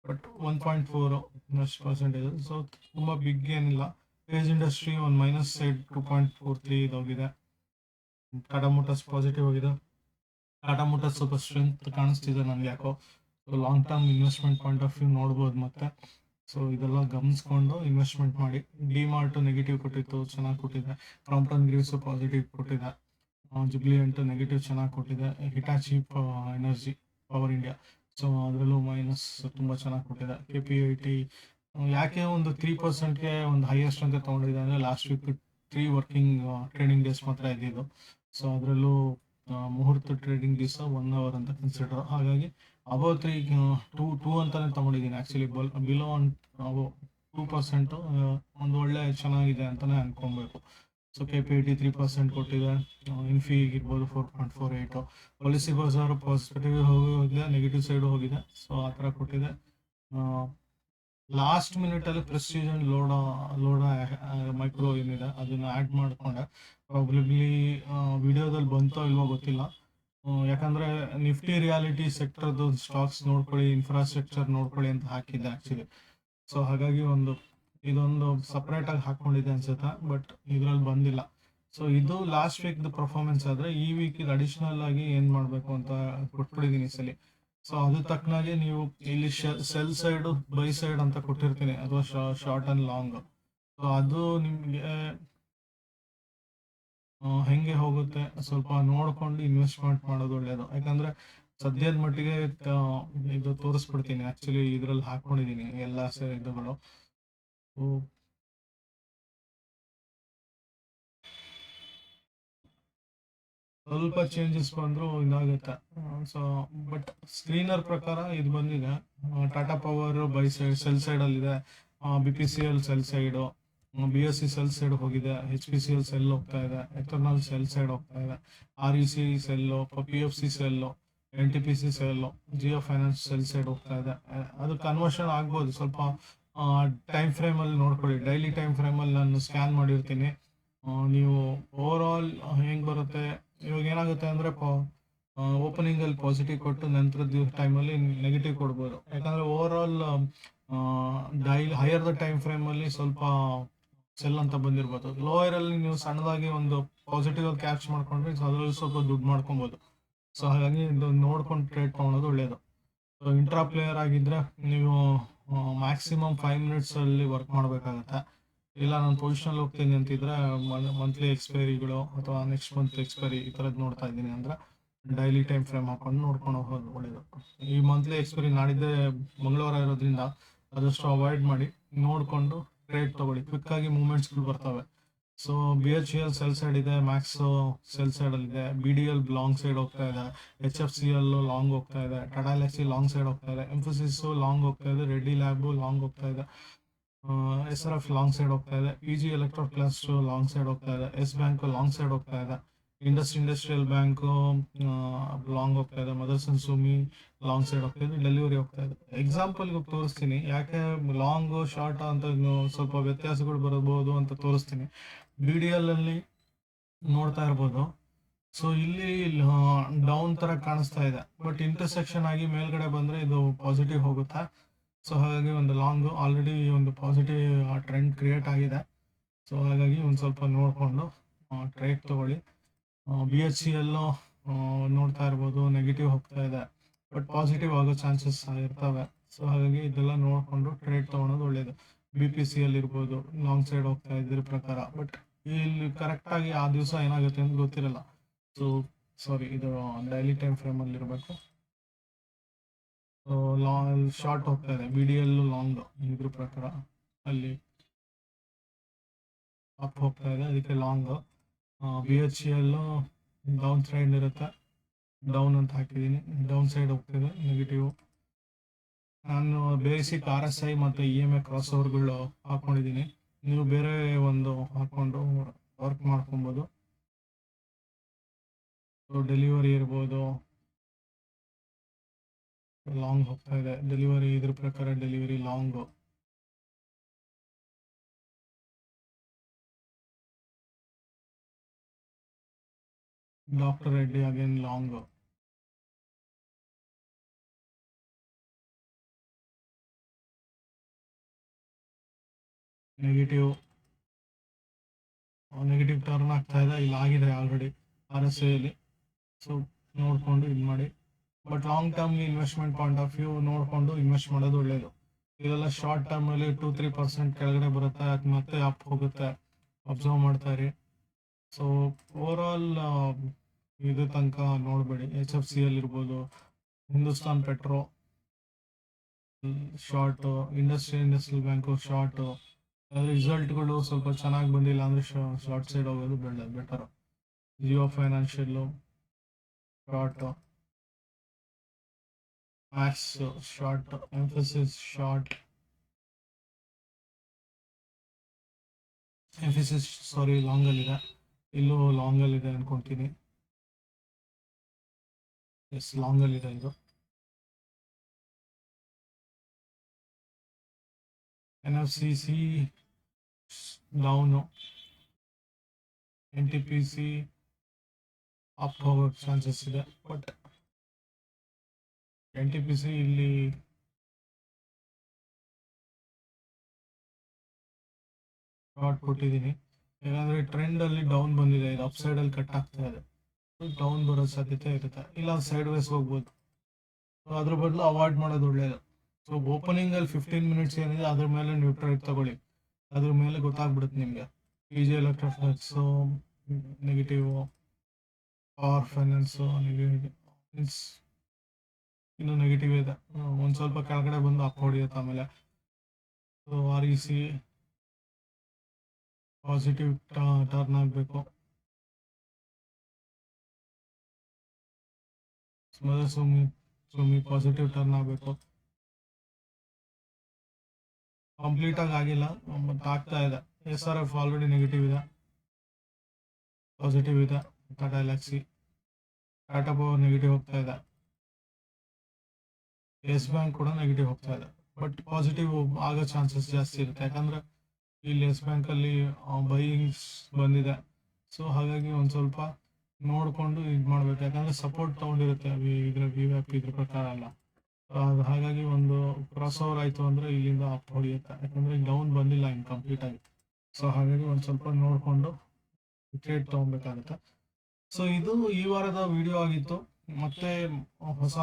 ಬಟ್ 1.4% ಸೊ ತುಂಬ ಬಿಗ್ ಏನಿಲ್ಲ. ಪೇಜ್ ಇಂಡಸ್ಟ್ರಿ ಒಂದು -2.43 ಇದಾಗಿದೆ. ಟಾಟಾ ಮೋಟರ್ಸ್ ಪಾಸಿಟಿವ್ ಆಗಿದೆ. ಟಾಟಾ ಮೋಟರ್ಸ್ ಸ್ವಲ್ಪ ಸ್ಟ್ರೆಂತ್ ಕಾಣಿಸ್ತಿದೆ ನನಗೆ ಯಾಕೋ. So long term investment point of view ನೋಡ್ಬೋದು ಮತ್ತೆ. ಸೊ ಇದೆಲ್ಲ ಗಮನಿಸ್ಕೊಂಡು ಇನ್ವೆಸ್ಟ್ಮೆಂಟ್ ಮಾಡಿ. ಡಿ ಮಾರ್ಟ್ ನೆಗೆಟಿವ್ ಕೊಟ್ಟಿತ್ತು, ಚೆನ್ನಾಗಿ ಕೊಟ್ಟಿದೆ. ಕ್ರಾಂಪ್ಟನ್ ಗ್ರೀವ್ಸ್ ಪಾಸಿಟಿವ್ ಕೊಟ್ಟಿದೆ. ಜುಬ್ಲಿಯಂಟ್ ನೆಗೆಟಿವ್ ಚೆನ್ನಾಗಿ ಕೊಟ್ಟಿದೆ. Hitachi energy power India so ಅದರಲ್ಲೂ ಮೈನಸ್ ತುಂಬ ಚೆನ್ನಾಗಿ ಕೊಟ್ಟಿದೆ. KPIT ಯಾಕೆ ಒಂದು 3%ಗೆ ಒಂದು ಹೈಯೆಸ್ಟ್ ಅಂತ ತೊಗೊಂಡಿದೆ ಅಂದರೆ last week 3 working trading days ಮಾತ್ರ ಇದ್ದಿದ್ದು. ಸೊ ಅದರಲ್ಲೂ ಮುಹೂರ್ತ ಟ್ರೇಡಿಂಗ್ ದಿವಸ 1 ಅವರ್ ಅಂತ ಕನ್ಸಿಡರ್. ಹಾಗಾಗಿ ಅಬೌವ್ 2 ಅಂತಾನೆ ತೊಗೊಂಡಿದ್ದೀನಿ. ಆ್ಯಕ್ಚುಲಿ ಬಿಲೋ 2% ಒಂದು ಒಳ್ಳೆ ಚೆನ್ನಾಗಿದೆ ಅಂತಲೇ ಅನ್ಕೊಬೇಕು. ಸೊ KPIT 3% ಕೊಟ್ಟಿದೆ. ಇನ್ಫಿ ಇರ್ಬೋದು 4.48. ಪಾಲಿಸಿ ಬಜಾರ್ ಪಾಸಿಟಿವ್ ಹೋಗಿದೆ, ನೆಗೆಟಿವ್ ಸೈಡ್ ಹೋಗಿದೆ. ಸೊ ಆ ಥರ ಕೊಟ್ಟಿದೆ. ಲಾಸ್ಟ್ ಮಿನಿಟಲ್ಲಿ ಪ್ರೆಸ್ಟೀಜ್ ಅಂಡ್ ಲೋಡ ಮೈಕ್ರೋ ಏನಿದೆ ಅದನ್ನು ಆ್ಯಡ್ ಮಾಡಿಕೊಂಡೆ. ಪ್ರಾಬಬ್ಲಿ ವಿಡಿಯೋದಲ್ಲಿ ಬಂತೋ ಇಲ್ವೋ ಗೊತ್ತಿಲ್ಲ. ಯಾಕಂದರೆ ನಿಫ್ಟಿ ರಿಯಾಲಿಟಿ ಸೆಕ್ಟರ್ದು ಸ್ಟಾಕ್ಸ್ ನೋಡ್ಕೊಳ್ಳಿ, ಇನ್ಫ್ರಾಸ್ಟ್ರಕ್ಚರ್ ನೋಡ್ಕೊಳ್ಳಿ ಅಂತ ಹಾಕಿದ್ದೆ ಆ್ಯಕ್ಚುಲಿ. ಸೊ ಹಾಗಾಗಿ ಇದೊಂದು ಸಪ್ರೇಟಾಗಿ ಹಾಕ್ಕೊಂಡಿದೆ ಅನ್ಸುತ್ತೆ, ಬಟ್ ಇದರಲ್ಲಿ ಬಂದಿಲ್ಲ. ಸೊ ಇದು ಲಾಸ್ಟ್ ವೀಕ್ದು ಪರ್ಫಾರ್ಮೆನ್ಸ್ ಆದರೆ ಈ ವೀಕಿಗೆ ಅಡಿಷ್ನಲ್ ಆಗಿ ಏನು ಮಾಡಬೇಕು ಅಂತ ಕೊಟ್ಬಿಟ್ಟಿದ್ದೀನಿ ಈ ಸಲ. ಸೊ ಅದು ತಕ್ಕನಾಗೆ ನೀವು ಇಲ್ಲಿ ಸೆಲ್ ಸೈಡು ಬೈ ಸೈಡ್ ಅಂತ ಕೊಟ್ಟಿರ್ತೀನಿ, ಅಥವಾ ಶಾರ್ಟ್ ಆ್ಯಂಡ್ ಲಾಂಗ್. ಸೊ ಅದು ನಿಮಗೆ ಹೆಂಗೆ ಹೋಗುತ್ತೆ ಸ್ವಲ್ಪ ನೋಡ್ಕೊಂಡು ಇನ್ವೆಸ್ಟ್ಮೆಂಟ್ ಮಾಡೋದು ಒಳ್ಳೆಯದು. ಯಾಕಂದರೆ ಸದ್ಯದ ಮಟ್ಟಿಗೆ ಇದು ತೋರಿಸ್ಬಿಡ್ತೀನಿ. ಆ್ಯಕ್ಚುಲಿ ಇದರಲ್ಲಿ ಹಾಕ್ಕೊಂಡಿದ್ದೀನಿ ಎಲ್ಲ ಇದುಗಳು. ಸ್ವಲ್ಪ ಚೇಂಜಸ್ ಬಂದರೂ ಇದಾಗುತ್ತೆ. ಸೊ ಬಟ್ ಸ್ಕ್ರೀನರ್ ಪ್ರಕಾರ ಇದು ಬಂದಿದೆ. Tata power buy side sell ಸೈಡಲ್ಲಿದೆ. BPCL sell side, BSE sell side ಹೋಗಿದೆ. HPCL ಸೆಲ್ ಹೋಗ್ತಾ ಇದೆ. ಎಥರ್ನಲ್ ಸೆಲ್ ಸೈಡ್ ಹೋಗ್ತಾ ಇದೆ. REC sell, PFC sell, NTPC sell, Jio finance sell side ಹೋಗ್ತಾ ಇದೆ. ಅದು ಕನ್ವರ್ಷನ್ ಆಗ್ಬೋದು. ಸ್ವಲ್ಪ ಟೈಮ್ ಫ್ರೇಮಲ್ಲಿ ನೋಡ್ಕೊಳ್ಳಿ. ಡೈಲಿ ಟೈಮ್ ಫ್ರೇಮಲ್ಲಿ ನಾನು ಸ್ಕ್ಯಾನ್ ಮಾಡಿರ್ತೀನಿ. ನೀವು ಓವರ್ ಆಲ್ ಹೆಂಗೆ ಬರುತ್ತೆ, ಇವಾಗ ಏನಾಗುತ್ತೆ ಅಂದರೆ ಓಪನಿಂಗಲ್ಲಿ ಪಾಸಿಟಿವ್ ಕೊಟ್ಟು ನಂತರದ ಟೈಮಲ್ಲಿ ನೆಗೆಟಿವ್ ಕೊಡ್ಬೋದು. ಯಾಕಂದರೆ over all daily higher the time ಫ್ರೇಮಲ್ಲಿ ಸ್ವಲ್ಪ ಸೆಲ್ ಅಂತ ಬಂದಿರ್ಬೋದು. ಲೋಯರಲ್ಲಿ ನೀವು ಸಣ್ಣದಾಗಿ ಒಂದು ಪಾಸಿಟಿವ್ ಕ್ಯಾಚ್ ಮಾಡ್ಕೊಂಡ್ರೆ ಅದರಲ್ಲಿ ಸ್ವಲ್ಪ ದುಡ್ಡು ಮಾಡ್ಕೊಬೋದು. ಸೊ ಹಾಗಾಗಿ ಇದು ನೋಡ್ಕೊಂಡು ಟ್ರೇಡ್ ತೊಗೊಳೋದು ಒಳ್ಳೆಯದು. ಸೊ ಇಂಟ್ರಾ ಪ್ಲೇಯರ್ ಆಗಿದ್ದರೆ ನೀವು ಮ್ಯಾಕ್ಸಿಮಮ್ 5 ಮಿನಿಟ್ಸಲ್ಲಿ ವರ್ಕ್ ಮಾಡಬೇಕಾಗತ್ತೆ. ಇಲ್ಲ ನಾನು ಪೊಸಿಷನಲ್ಲಿ ಹೋಗ್ತೀನಿ ಅಂತಿದ್ರೆ ಮಂತ್ಲಿ ಎಕ್ಸ್ಪೈರಿಗಳು ಅಥವಾ ನೆಕ್ಸ್ಟ್ ಮಂತ್ ಎಕ್ಸ್ಪೈರಿ ಈ ಥರದ್ದು ನೋಡ್ತಾ ಇದ್ದೀನಿ ಅಂದರೆ ಡೈಲಿ ಟೈಮ್ ಫ್ರೇಮ್ ಹಾಕೊಂಡು ನೋಡ್ಕೊಂಡು ಹೋಗೋದು ಒಳ್ಳೆಯದು. ಈ ಮಂತ್ಲಿ ಎಕ್ಸ್ಪೈರಿ ನಾಡಿದ್ದೇ ಮಂಗಳವಾರ ಇರೋದ್ರಿಂದ ಆದಷ್ಟು ಅವಾಯ್ಡ್ ಮಾಡಿ ನೋಡಿಕೊಂಡು ಟ್ರೇಡ್ ತೊಗೊಳ್ಳಿ. ಕ್ವಿಕ್ಕಾಗಿ ಮೂವ್ಮೆಂಟ್ಸ್ಗಳು ಬರ್ತವೆ. ಸೊ BHEL ಸೆಲ್ ಸೈಡ್ ಇದೆ, ಮ್ಯಾಕ್ಸ್ ಸೆಲ್ ಸೈಡಲ್ಲಿದೆ. BDL ಲಾಂಗ್ ಸೈಡ್ ಹೋಗ್ತಾ ಇದೆ. HFCL ಲಾಂಗ್ ಹೋಗ್ತಾ ಇದೆ. ಟಾಟಾ ಎಲ್ಎಕ್ಸಿ ಲಾಂಗ್ ಸೈಡ್ ಹೋಗ್ತಾ ಇದೆ. ಎನ್ಫೋಸಿಸು ಲಾಂಗ್ ಹೋಗ್ತಾ ಇದೆ. ರೆಡ್ಡಿ ಲ್ಯಾಬು ಲಾಂಗ್ ಹೋಗ್ತಾ ಇದೆ. SRF ಲಾಂಗ್ ಸೈಡ್ ಹೋಗ್ತಾ ಇದೆ. PG electro plus long side ಹೋಗ್ತಾ ಇದೆ. ಎಸ್ ಬ್ಯಾಂಕ್ ಲಾಂಗ್ ಸೈಡ್ ಹೋಗ್ತಾ ಇದೆ. ಇಂಡಸ್ಟ್ರಿಯಲ್ ಬ್ಯಾಂಕು ಲಾಂಗ್ ಹೋಗ್ತಾ ಇದೆ. ಮದರ್ಸನ್ ಸುಮಿ ಲಾಂಗ್ ಸೈಡ್ ಹೋಗ್ತಾ ಇದೆ. ಡೆಲಿವರಿ ಹೋಗ್ತಾ ಇದೆ. ಎಕ್ಸಾಂಪಲ್ಗೆ ತೋರಿಸ್ತೀನಿ ಯಾಕೆ ಲಾಂಗು ಶಾರ್ಟ್ ಅಂತ ಸ್ವಲ್ಪ ವ್ಯತ್ಯಾಸಗಳು ಬರಬಹುದು ಅಂತ ತೋರಿಸ್ತೀನಿ. BDL ಅಲ್ಲಿ ನೋಡ್ತಾ ಇರ್ಬೋದು. ಸೊ ಇಲ್ಲಿ ಡೌನ್ ತರ ಕಾಣಿಸ್ತಾ ಇದೆ, ಬಟ್ ಇಂಟರ್ಸೆಕ್ಷನ್ ಆಗಿ ಮೇಲ್ಗಡೆ ಬಂದ್ರೆ ಇದು ಪಾಸಿಟಿವ್ ಹೋಗುತ್ತೆ. ಸೊ ಹಾಗಾಗಿ ಒಂದು ಲಾಂಗ್ ಆಲ್ರೆಡಿ ಒಂದು ಪಾಸಿಟಿವ್ ಟ್ರೆಂಡ್ ಕ್ರಿಯೇಟ್ ಆಗಿದೆ. ಸೊ ಹಾಗಾಗಿ ಒಂದು ಸ್ವಲ್ಪ ನೋಡಿಕೊಂಡು ಟ್ರೇಡ್ ತಗೊಳ್ಳಿ. ಬಿ ಎಚ್ ಸಿ ಎಲ್ಲೋ ನೋಡ್ತಾ ಇರ್ಬೋದು ನೆಗೆಟಿವ್ ಹೋಗ್ತಾ ಇದೆ, ಬಟ್ ಪಾಸಿಟಿವ್ ಆಗೋ ಚಾನ್ಸಸ್ ಇರ್ತವೆ. ಸೊ ಹಾಗಾಗಿ ಇದೆಲ್ಲ ನೋಡಿಕೊಂಡು ಟ್ರೇಡ್ ತೊಗೊಳೋದು ಒಳ್ಳೇದು. ಬಿ ಪಿ ಸಿ ಅಲ್ಲಿ ಇರ್ಬೋದು ಲಾಂಗ್ ಸೈಡ್ ಹೋಗ್ತಾ ಇದ್ರ ಪ್ರಕಾರ, ಬಟ್ ಇಲ್ಲಿ ಕರೆಕ್ಟಾಗಿ ಆ ದಿವಸ ಏನಾಗುತ್ತೆ ಅಂತ ಗೊತ್ತಿರಲ್ಲ. ಸೊ ಸಾರಿ, ಇದು ಡೈಲಿ ಟೈಮ್ ಫ್ರೇಮಲ್ಲಿ ಇರಬೇಕು. ಲಾಂಗ್ ಶಾರ್ಟ್ ಹೋಗ್ತಾ ಇದೆ, ಬಿ ಡಿ ಎಲ್ ಲಾಂಗ್ ಇದ್ರ ಪ್ರಕಾರ ಅಲ್ಲಿ ಅಪ್ ಹೋಗ್ತಾ ಇದೆ, ಅದಕ್ಕೆ ಲಾಂಗ್. ಬಿ ಎಚ್ ಸಿ ಎಲ್ಲು ಡೌನ್ ಸೈಡ್ ಇರುತ್ತೆ, ಡೌನ್ ಅಂತ ಹಾಕಿದ್ದೀನಿ, ಡೌನ್ ಸೈಡ್ ಹೋಗ್ತಿದೆ ನೆಗೆಟಿವ್. ನಾನು ಬೇಸಿಕ್ ಆರ್ ಎಸ್ ಐ ಮತ್ತು ಇ ಎಮ್ ಐ ಕ್ರಾಸ್ ಓವರ್ಗಳು ಹಾಕೊಂಡಿದ್ದೀನಿ. ನೀವು ಬೇರೆ ಒಂದು ಹಾಕೊಂಡು ವರ್ಕ್ ಮಾಡ್ಕೊಬೋದು. ಡೆಲಿವರಿ ಇರ್ಬೋದು, ಲಾಂಗ್ ಹೋಗ್ತಾ ಇದೆ ಡೆಲಿವರಿ, ಇದ್ರ ಪ್ರಕಾರ delivery long. Doctor Reddy again long. Negative turn ಆಗ್ತಾ ಇದೆ, ಇಲ್ಲಿ ಆಗಿದೆ ಆಲ್ರೆಡಿ ಆರ್ ಎಸ್ ಐಲಿ. ಸೊ ನೋಡಿಕೊಂಡು ಇದು ಮಾಡಿ, ಬಟ್ ಲಾಂಗ್ ಟರ್ಮ್ಗೆ ಇನ್ವೆಸ್ಟ್ಮೆಂಟ್ ಪಾಯಿಂಟ್ ಆಫ್ ವ್ಯೂ ನೋಡಿಕೊಂಡು ಇನ್ವೆಸ್ಟ್ ಮಾಡೋದು ಒಳ್ಳೆಯದು. ಇದೆಲ್ಲ ಶಾರ್ಟ್ ಟರ್ಮಲ್ಲಿ 2-3% ಕೆಳಗಡೆ ಬರುತ್ತೆ, ಅದು ಮತ್ತೆ ಅಪ್ ಹೋಗುತ್ತೆ, ಅಬ್ಸರ್ವ್ ಮಾಡ್ತಾ ಇರಿ. ಸೊ ಓವರ್ ಆಲ್ ಇದು ತನಕ ನೋಡಬೇಡಿ. ಎಚ್ ಎಫ್ ಸಿ ಅಲ್ಲಿ ಇರ್ಬೋದು, Hindustan petro short, industrial bank short. ರಿಸಲ್ಟ್ಗಳು ಸ್ವಲ್ಪ ಚೆನ್ನಾಗಿ ಬಂದಿಲ್ಲ ಅಂದರೆ ಶಾರ್ಟ್ ಸೈಡ್ ಹೋಗೋದು ಬೆಟರ್. ಜಿಯೋ ಫೈನಾನ್ಷಿಯಲ್ಲು short, Max short, Mphasis short, sorry ಲಾಂಗಲ್ಲಿದೆ, ಇಲ್ಲೂ ಲಾಂಗಲ್ಲಿದೆ ಅನ್ಕೊತೀನಿ. ಎಸ್, ಲಾಂಗಲ್ಲಿದೆ ಇದು. N F C C down, N T P C up ಹೋಗೋ ಚಾನ್ಸಸ್ ಇದೆ, but N T P C ಇಲ್ಲಿ ಶಾರ್ಟ್ ಕೊಟ್ಟಿದ್ದೀನಿ, ಯಾಕಂದರೆ ಟ್ರೆಂಡಲ್ಲಿ ಡೌನ್ ಬಂದಿದೆ, ಇದು ಅಪ್ ಸೈಡಲ್ಲಿ ಕಟ್ ಆಗ್ತಾ ಇದೆ, ಡೌನ್ ಬರೋ ಸಾಧ್ಯತೆ ಇರುತ್ತೆ, ಇಲ್ಲ ಸೈಡ್ ವೇಸ್ ಹೋಗ್ಬೋದು. ಅದ್ರ ಬದಲು ಅವಾಯ್ಡ್ ಮಾಡೋದು ಒಳ್ಳೆಯದು. ಸೊ ಓಪನಿಂಗಲ್ಲಿ 15 ಮಿನಿಟ್ಸ್ ಏನಿದೆ ಅದ್ರ ಮೇಲೆ ನೀವು ಟ್ರೇಡ್ ತಗೊಳ್ಳಿ, ಅದ್ರ ಮೇಲೆ ಗೊತ್ತಾಗ್ಬಿಡುತ್ತೆ ನಿಮಗೆ. P G electronics negative, power finance ಇನ್ನೂ ನೆಗೆಟಿವ್ ಇದೆ, ಒಂದು ಸ್ವಲ್ಪ ಕೆಳಗಡೆ ಬಂದು ಅಪ್ ಹೊಡಿಯುತ್ತೆ ಆಮೇಲೆ. So R E C positive turn ಆಗಬೇಕು. ಸುಮ್ಮಿ ಪಾಸಿಟಿವ್ ಟರ್ನ್ ಆಗಬೇಕು. ಕಂಪ್ಲೀಟ್ ಆಗಿ ಆಗಿಲ್ಲ, ಬಟ್ ಆಗ್ತಾ ಇದೆ. S R F already negative ಇದೆ, ಪಾಸಿಟಿವ್ ಇದೆ. Tata Elxsi, Tata power negative ಹೋಗ್ತಾ ಇದೆ, ಎಸ್ ಬ್ಯಾಂಕ್ ಕೂಡ ನೆಗೆಟಿವ್ ಹೋಗ್ತಾ ಇದೆ, ಬಟ್ ಪಾಸಿಟಿವ್ ಆಗೋ ಚಾನ್ಸಸ್ ಜಾಸ್ತಿ ಇರುತ್ತೆ, ಯಾಕಂದ್ರೆ ಇಲ್ಲಿ ಎಸ್ ಬ್ಯಾಂಕಲ್ಲಿ ಬೈಯಿಂಗ್ಸ್ ಬಂದಿದೆ. ಸೊ ಹಾಗಾಗಿ ಒಂದು ಸ್ವಲ್ಪ ನೋಡಿಕೊಂಡು ಇದು ಮಾಡಬೇಕು, ಯಾಕಂದರೆ ಸಪೋರ್ಟ್ ತೊಗೊಂಡಿರುತ್ತೆ ಇದ್ರ ವಿ ವ್ಯಾಪ್ ಇದ್ರ ಪ್ರಕಾರ ಎಲ್ಲ. ಹಾಗಾಗಿ ಒಂದು ಕ್ರಾಸ್ ಓವರ್ ಆಯಿತು ಅಂದರೆ ಇಲ್ಲಿಂದ ಅಪ್ ಹೊಡಿಯುತ್ತೆ, ಯಾಕಂದರೆ ಡೌನ್ ಬಂದಿಲ್ಲ ಇನ್ನು ಕಂಪ್ಲೀಟ್ ಆಗಿ. ಸೊ ಹಾಗಾಗಿ ಒಂದು ಸ್ವಲ್ಪ ನೋಡಿಕೊಂಡು ಟ್ರೇಡ್ ತೊಗೊಬೇಕಾಗುತ್ತೆ. ಸೊ ಇದು ಈ ವಾರದ ವಿಡಿಯೋ ಆಗಿತ್ತು. ಮತ್ತೆ ಹೊಸ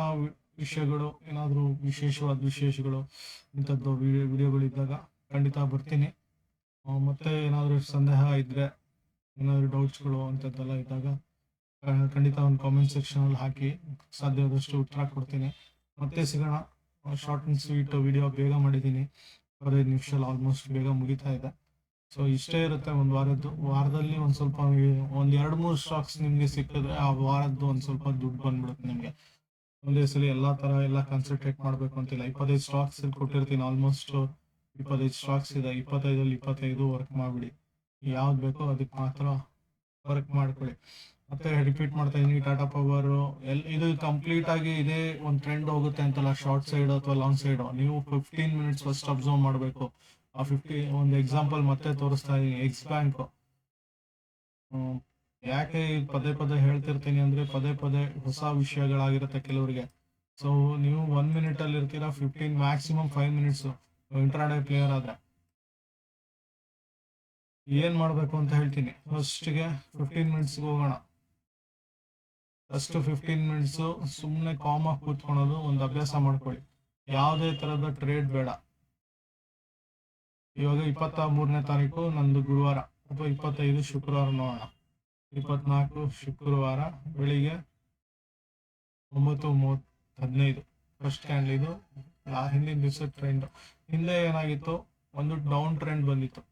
ವಿಷಯಗಳು, ಏನಾದರೂ ವಿಶೇಷವಾದ ವಿಶೇಷಗಳು ಇಂಥದ್ದು ವಿಡಿಯೋಗಳಿದ್ದಾಗ ಖಂಡಿತ ಬರ್ತೀನಿ. ಮತ್ತೆ ಏನಾದರೂ ಸಂದೇಹ ಇದ್ದರೆ, ಏನಾದರೂ ಡೌಟ್ಸ್ಗಳು ಅಂಥದ್ದೆಲ್ಲ ಇದ್ದಾಗ ಖಂಡಿತ ಒಂದು ಕಾಮೆಂಟ್ ಸೆಕ್ಷನಲ್ಲಿ ಹಾಕಿ, ಸಾಧ್ಯವಾದಷ್ಟು ಉತ್ತರ ಕೊಡ್ತೀನಿ. ಮತ್ತೆ ಸಿಗೋಣ. ಶಾರ್ಟ್ ಆ್ಯಂಡ್ ಸ್ವೀಟ್ ವಿಡಿಯೋ ಬೇಗ ಮಾಡಿದ್ದೀನಿ, 15 ನಿಮಿಷದಲ್ಲಿ ಆಲ್ಮೋಸ್ಟ್ ಬೇಗ ಮುಗಿತಾ ಇದೆ. ಸೊ ಇಷ್ಟೇ ಇರುತ್ತೆ ಒಂದು ವಾರದಲ್ಲಿ ಒಂದು ಸ್ವಲ್ಪ ಒಂದು 2-3 ಸ್ಟಾಕ್ಸ್ ನಿಮಗೆ ಸಿಕ್ಕಿದ್ರೆ ಆ ವಾರದ್ದು ಒಂದು ಸ್ವಲ್ಪ ದುಡ್ಡು ಬಂದ್ಬಿಡುತ್ತೆ ನಿಮಗೆ. ಒಂದೇ ಸಲ ಎಲ್ಲ ಕಾನ್ಸಂಟ್ರೇಟ್ ಮಾಡಬೇಕು ಅಂತಿಲ್ಲ. 25 ಸ್ಟಾಕ್ಸ್ ಕೊಟ್ಟಿರ್ತೀನಿ, ಆಲ್ಮೋಸ್ಟ್ 25 ಸ್ಟಾಕ್ಸ್ ಇದೆ, 25ರಲ್ಲಿ 25 ವರ್ಕ್ ಮಾಡಿಬಿಡಿ. ಯಾವ್ದು ಬೇಕೋ ಅದಕ್ಕೆ ಮಾತ್ರ ವರ್ಕ್ ಮಾಡ್ಕೊಳ್ಳಿ. ಮತ್ತೆ ರಿಪೀಟ್ ಮಾಡ್ತಾ ಇದೀನಿ, ಟಾಟಾ ಪವರ್ ಇದು ಕಂಪ್ಲೀಟ್ ಆಗಿ ಇದೇ ಒಂದು ಟ್ರೆಂಡ್ ಹೋಗುತ್ತೆ ಅಂತಲ್ಲ, ಶಾರ್ಟ್ ಸೈಡ್ ಅಥವಾ ಲಾಂಗ್ ಸೈಡ್. ನೀವು 15 ಮಿನಿಟ್ಸ್ ಫಸ್ಟ್ ಅಬ್ಸರ್ವ್ ಮಾಡಬೇಕು. ಆ ಒಂದು ಎಕ್ಸಾಂಪಲ್ ಮತ್ತೆ ತೋರಿಸ್ತಾ ಇದೀನಿ. ಎಕ್ಸ್ ಬ್ಯಾಂಕ್ ಯಾಕೆ ಪದೇ ಪದೇ ಹೇಳ್ತಿರ್ತೀನಿ ಅಂದ್ರೆ ಪದೇ ಪದೇ ಹೊಸ ವಿಷಯಗಳಾಗಿರುತ್ತೆ ಕೆಲವರಿಗೆ. ಸೊ ನೀವು 1 minute ಅಲ್ಲಿ ಇರ್ತೀರಾ, 15 ಮ್ಯಾಕ್ಸಿಮಮ್ 5 minutes ಇಂಟ್ರಾಡೇ ಪ್ಲೇಯರ್ ಆದ್ರೆ ಏನ್ ಮಾಡ್ಬೇಕು ಅಂತ ಹೇಳ್ತೀನಿ. ಫಸ್ಟ್ಗೆ 15 minutes ಹೋಗೋಣ. ಫಸ್ಟ್ 15 minutes ಸುಮ್ಮನೆ ಕಾಮ್ ಆಗಿ ಕೂತ್ಕೊಳ್ಳೋದು ಒಂದು ಅಭ್ಯಾಸ ಮಾಡ್ಕೊಳ್ಳಿ. ಯಾವುದೇ ತರದ ಟ್ರೇಡ್ ಬೇಡ. ಇವಾಗ 23ನೇ ತಾರೀಕು ನಂದು ಗುರುವಾರ, ಅಥವಾ 25 ಶುಕ್ರವಾರ ನೋಡೋಣ. 24 ಶುಕ್ರವಾರ ಬೆಳಿಗ್ಗೆ 9:15 ಫಸ್ಟ್ ಕ್ಯಾಂಡಲ್ ಇದು. ಹಿಂದಿನ ದಿವಸ ಟ್ರೆಂಡ್ ಹಿಂದೆ ಏನಾಗಿತ್ತು, ಒಂದು ಡೌನ್ ಟ್ರೆಂಡ್ ಬಂದಿತ್ತು.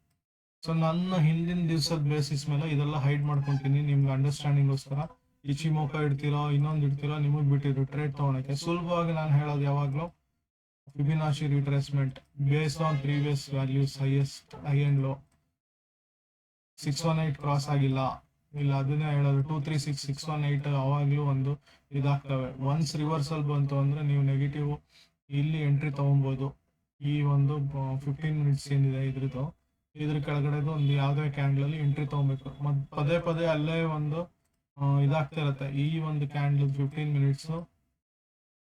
ಸೊ ನನ್ನ ಹಿಂದಿನ ದಿವಸದ ಬೇಸಿಸ್ ಮೇಲೆ ಇದೆಲ್ಲ ಹೈಡ್ ಮಾಡ್ಕೊಂತೀನಿ ನಿಮ್ಗೆ ಅಂಡರ್ಸ್ಟ್ಯಾಂಡಿಂಗ್ಗೋಸ್ಕರ. ಇಚಿಮೋಕ ಇಡ್ತೀರೋ ಇನ್ನೊಂದು ಇಡ್ತೀರೋ ನಿಮಗೆ ಬಿಟ್ಟಿದ್ರು ಟ್ರೇಡ್ ತಗೊಳಕ್ಕೆ. ಸುಲಭವಾಗಿ ನಾನು ಹೇಳೋದು ಯಾವಾಗಲೂ Fibonacci retracement based on previous values, highest high and low. 618 cross ಆಗಿಲ್ಲ, ಇಲ್ಲ ಅದನ್ನೇ ಹೇಳೋದು 236 618 ಅವಾಗ್ಲೂ ಒಂದು ಇದಾಗ್ತವೆ. ಒನ್ಸ್ ರಿವರ್ಸಲ್ ಬಂತು ಅಂದ್ರೆ ನೀವು ನೆಗೆಟಿವ್ ಇಲ್ಲಿ ಎಂಟ್ರಿ ತಗೊಬೋದು. ಈ ಒಂದು 15 minutes ಏನಿದೆ ಇದ್ರ ಕೆಳಗಡೆದು ಒಂದು ಯಾವುದೇ ಕ್ಯಾಂಡಲ್ ಅಲ್ಲಿ ಎಂಟ್ರಿ ತಗೊಬೇಕು. ಪದೇ ಪದೇ ಅಲ್ಲೇ ಒಂದು ಇದಾಗ್ತಾ ಇರತ್ತೆ. ಈ ಒಂದು ಕ್ಯಾಂಡಲ್ 15 minutes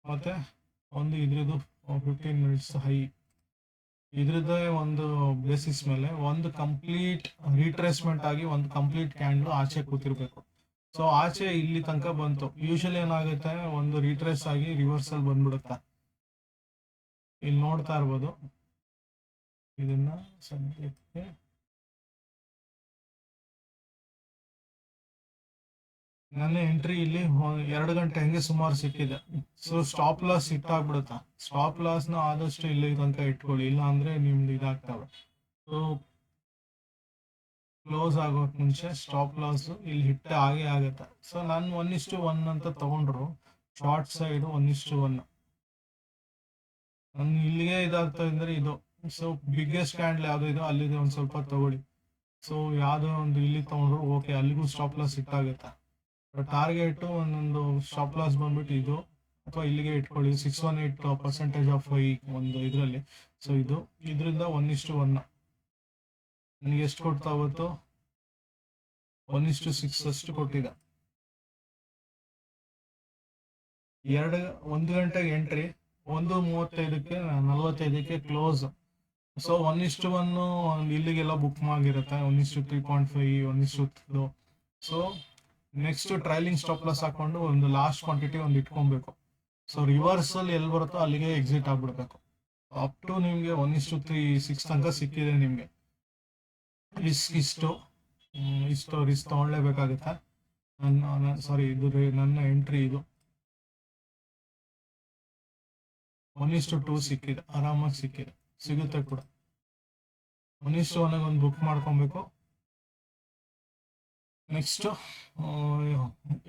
ಮತ್ತೆ ಒಂದು ಇದ್ರದ್ದು 15 minutes ಹೈ, ಇದ್ರದ್ದೇ ಒಂದು ಬೇಸಿಸ್ ಮೇಲೆ ಒಂದು ಕಂಪ್ಲೀಟ್ ರಿಟ್ರೇಸ್ಮೆಂಟ್ ಆಗಿ ಒಂದು ಕಂಪ್ಲೀಟ್ ಕ್ಯಾಂಡಲ್ ಆಚೆ ಕೂತಿರ್ಬೇಕು. ಸೊ ಆಚೆ ಇಲ್ಲಿ ತನಕ ಬಂತು. ಯೂಶಲಿ ಏನಾಗುತ್ತೆ, ಒಂದು ರಿಟ್ರೇಸ್ ಆಗಿ ರಿವರ್ಸಲ್ ಬಂದ್ಬಿಡುತ್ತೆ. ಇಲ್ಲಿ ನೋಡ್ತಾ ಇರ್ಬೋದು. ಇದನ್ನ ಸದ್ಯಕ್ಕೆ ನನ್ನ ಎಂಟ್ರಿ ಇಲ್ಲಿ 2 ಗಂಟೆ ಹಂಗೆ ಸುಮಾರು ಸಿಕ್ಕಿದೆ. ಸೊ ಸ್ಟಾಪ್ ಲಾಸ್ ಇಟ್ಟಾಗ್ಬಿಡುತ್ತೆ. ಸ್ಟಾಪ್ ಲಾಸ್ ನ ಆದಷ್ಟು ಇಲ್ಲಿ ತನಕ ಇಟ್ಕೊಳ್ಳಿ, ಇಲ್ಲ ಅಂದ್ರೆ ನಿಮ್ದು ಇದಾಗ್ತವೆ. ಸೊ ಕ್ಲೋಸ್ ಆಗೋಕ್ ಮುಂಚೆ ಸ್ಟಾಪ್ ಲಾಸ್ ಇಲ್ಲಿ ಹಿಟ್ ಆಗೇ ಆಗತ್ತೆ. ಸೊ ನಾನು 1:1 ಅಂತ ತಗೊಂಡ್ರು ಶಾರ್ಟ್ ಸೈಡ್ 1:1. ನನ್ ಇಲ್ಲಿಗೆ ಇದಾಗ್ತಾ ಇದ್ರೆ ಇದು. ಸೊ ಬಿಗ್ಗೆಸ್ಟ್ ಕ್ಯಾಂಡಲ್ ಯಾವ್ದು ಇದೋ ಅಲ್ಲಿದೆ ಒಂದ್ ಸ್ವಲ್ಪ ತಗೊಳ್ಳಿ. ಸೊ ಯಾವ್ದೋ ಒಂದು ಇಲ್ಲಿ ತಗೊಂಡ್ರು ಓಕೆ, ಅಲ್ಲಿಗೂ ಸ್ಟಾಪ್ ಲಾಸ್ ಇಟ್ಟಾಗುತ್ತೆ. ಟಾರ್ಗೆಟ್ ಒಂದೊಂದು ಸ್ಟಾಪ್ ಲಾಸ್ ಬಂದ್ಬಿಟ್ಟು ಇದು, ಅಥವಾ ಇಲ್ಲಿಗೆ ಇಟ್ಕೊಳ್ಳಿ 618% ಆಫ್ ಈ ಒಂದು ಇದರಲ್ಲಿ. ಸೊ ಇದರಿಂದ 1:1 ನನಗೆ ಎಷ್ಟು ಕೊಡ್ತಾ ಹೋಗುತ್ತೋ 1:6 ಅಷ್ಟು ಕೊಟ್ಟಿದೆ. 1 ಗಂಟೆಗೆ ಎಂಟ್ರಿ, 1:35ಕ್ಕೆ 45ಕ್ಕೆ ಕ್ಲೋಸ್. ಸೊ 1:1 ಇಲ್ಲಿಗೆಲ್ಲ ಬುಕ್ ಆಗಿರುತ್ತೆ. 1:3.5 1:2. So next trailing stop loss ಹಾಕೊಂಡು ಒಂದು ಲಾಸ್ಟ್ ಕ್ವಾಂಟಿಟಿ ಒಂದು ಇಟ್ಕೊಬೇಕು. ಸೊ ರಿವರ್ಸಲ್ ಎಲ್ಲಿ ಬರುತ್ತೋ ಅಲ್ಲಿಗೆ ಎಕ್ಸಿಟ್ ಆಗ್ಬಿಡ್ಬೇಕು. ಅಪ್ ಟು ನಿಮ್ಗೆ 1:36 ತನಕ ಸಿಕ್ಕಿದೆ. ನಿಮ್ಗೆ ಇಷ್ಟು ರಿಸ್ಕ್ ತಗೊಳ್ಳೇಬೇಕಾಗುತ್ತೆ. ಸಾರಿ, ಇದು ನನ್ನ ಎಂಟ್ರಿ ಇದು 1:2 ಸಿಕ್ಕಿದೆ, ಆರಾಮಾಗಿ ಸಿಗುತ್ತೆ ಕೂಡ. 1:1 ಒಂದು ಬುಕ್ ಮಾಡ್ಕೊಬೇಕು. ನೆಕ್ಸ್ಟ್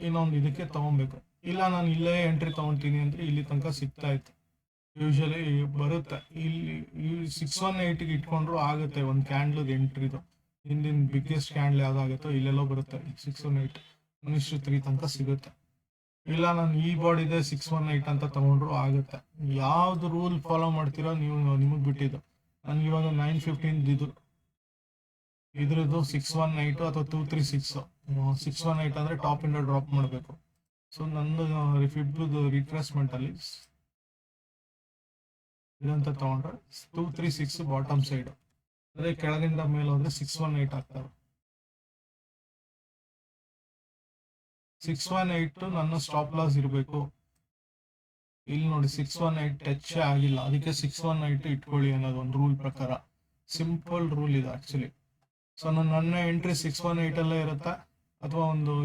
ಇನ್ನೊಂದು ಇದಕ್ಕೆ ತಗೊಬೇಕು. ಇಲ್ಲ ನಾನು ಇಲ್ಲೇ ಎಂಟ್ರಿ ತಗೊಂತೀನಿ ಅಂದ್ರೆ ಇಲ್ಲಿ ತನಕ ಸಿಗ್ತಾ ಇತ್ತು. ಯೂಶಲಿ ಬರುತ್ತೆ. ಇಲ್ಲಿ 618ಗೆ ಇಟ್ಕೊಂಡ್ರು ಆಗುತ್ತೆ ಒಂದು ಕ್ಯಾಂಡಲ್ ಎಂಟ್ರಿದು. ಹಿಂದಿನ ಬಿಗ್ಗೆಸ್ಟ್ ಕ್ಯಾಂಡಲ್ ಯಾವ್ದಾಗುತ್ತೋ ಇಲ್ಲೆಲ್ಲೋ ಬರುತ್ತೆ. 618 1:3 ತನಕ ಸಿಗುತ್ತೆ. ಇಲ್ಲ ನಾನು ಈ ಬಾಡಿದೆ 618 ಅಂತ ತಗೊಂಡ್ರು ಆಗುತ್ತೆ. ಯಾವ್ದು ರೂಲ್ ಫಾಲೋ ಮಾಡ್ತೀರೋ ನೀವು, ನಿಮಗ್ ಬಿಟ್ಟಿದ್ದು. ನನ್ಗೆ ಇವಾಗ 9:15 ಇದ್ರದ್ದು 618 ಅಥವಾ 236. 618 ಅಂದ್ರೆ ಟಾಪ್ ಇಂದ ಡ್ರಾಪ್ ಮಾಡಬೇಕು. ಸೊ ನಂದು ಫಿಬ್ರದು ರಿಟ್ರೇಸ್ಮೆಂಟ್ ಅಲ್ಲಿ ಇದಂತ ತಗೊಂಡ್ರೆ 236 ಬಾಟಮ್ ಸೈಡ್, ಅದೇ ಕೆಳಗಿಂದ ಮೇಲೆ ಹೋದ್ರೆ 618 ಆಗ್ತವೆ. 618 ನನ್ನ ಸ್ಟಾಪ್ ಲಾಸ್ ಇರಬೇಕು. ಇಲ್ಲಿ ನೋಡಿ 618 ಟಚ್ ಆಗಿಲ್ಲ, ಅದಕ್ಕೆ 618 ಇಟ್ಕೊಳ್ಳಿ ಅನ್ನೋದು ಒಂದು ರೂಲ್ ಪ್ರಕಾರ. ಸಿಂಪಲ್ ರೂಲ್ ಇದೆ ಆಕ್ಚುಲಿ. ಸೊ ನನ್ನ ಎಂಟ್ರಿ 618 ಅಲ್ಲೇ ಇರುತ್ತೆ, ಅಥವಾ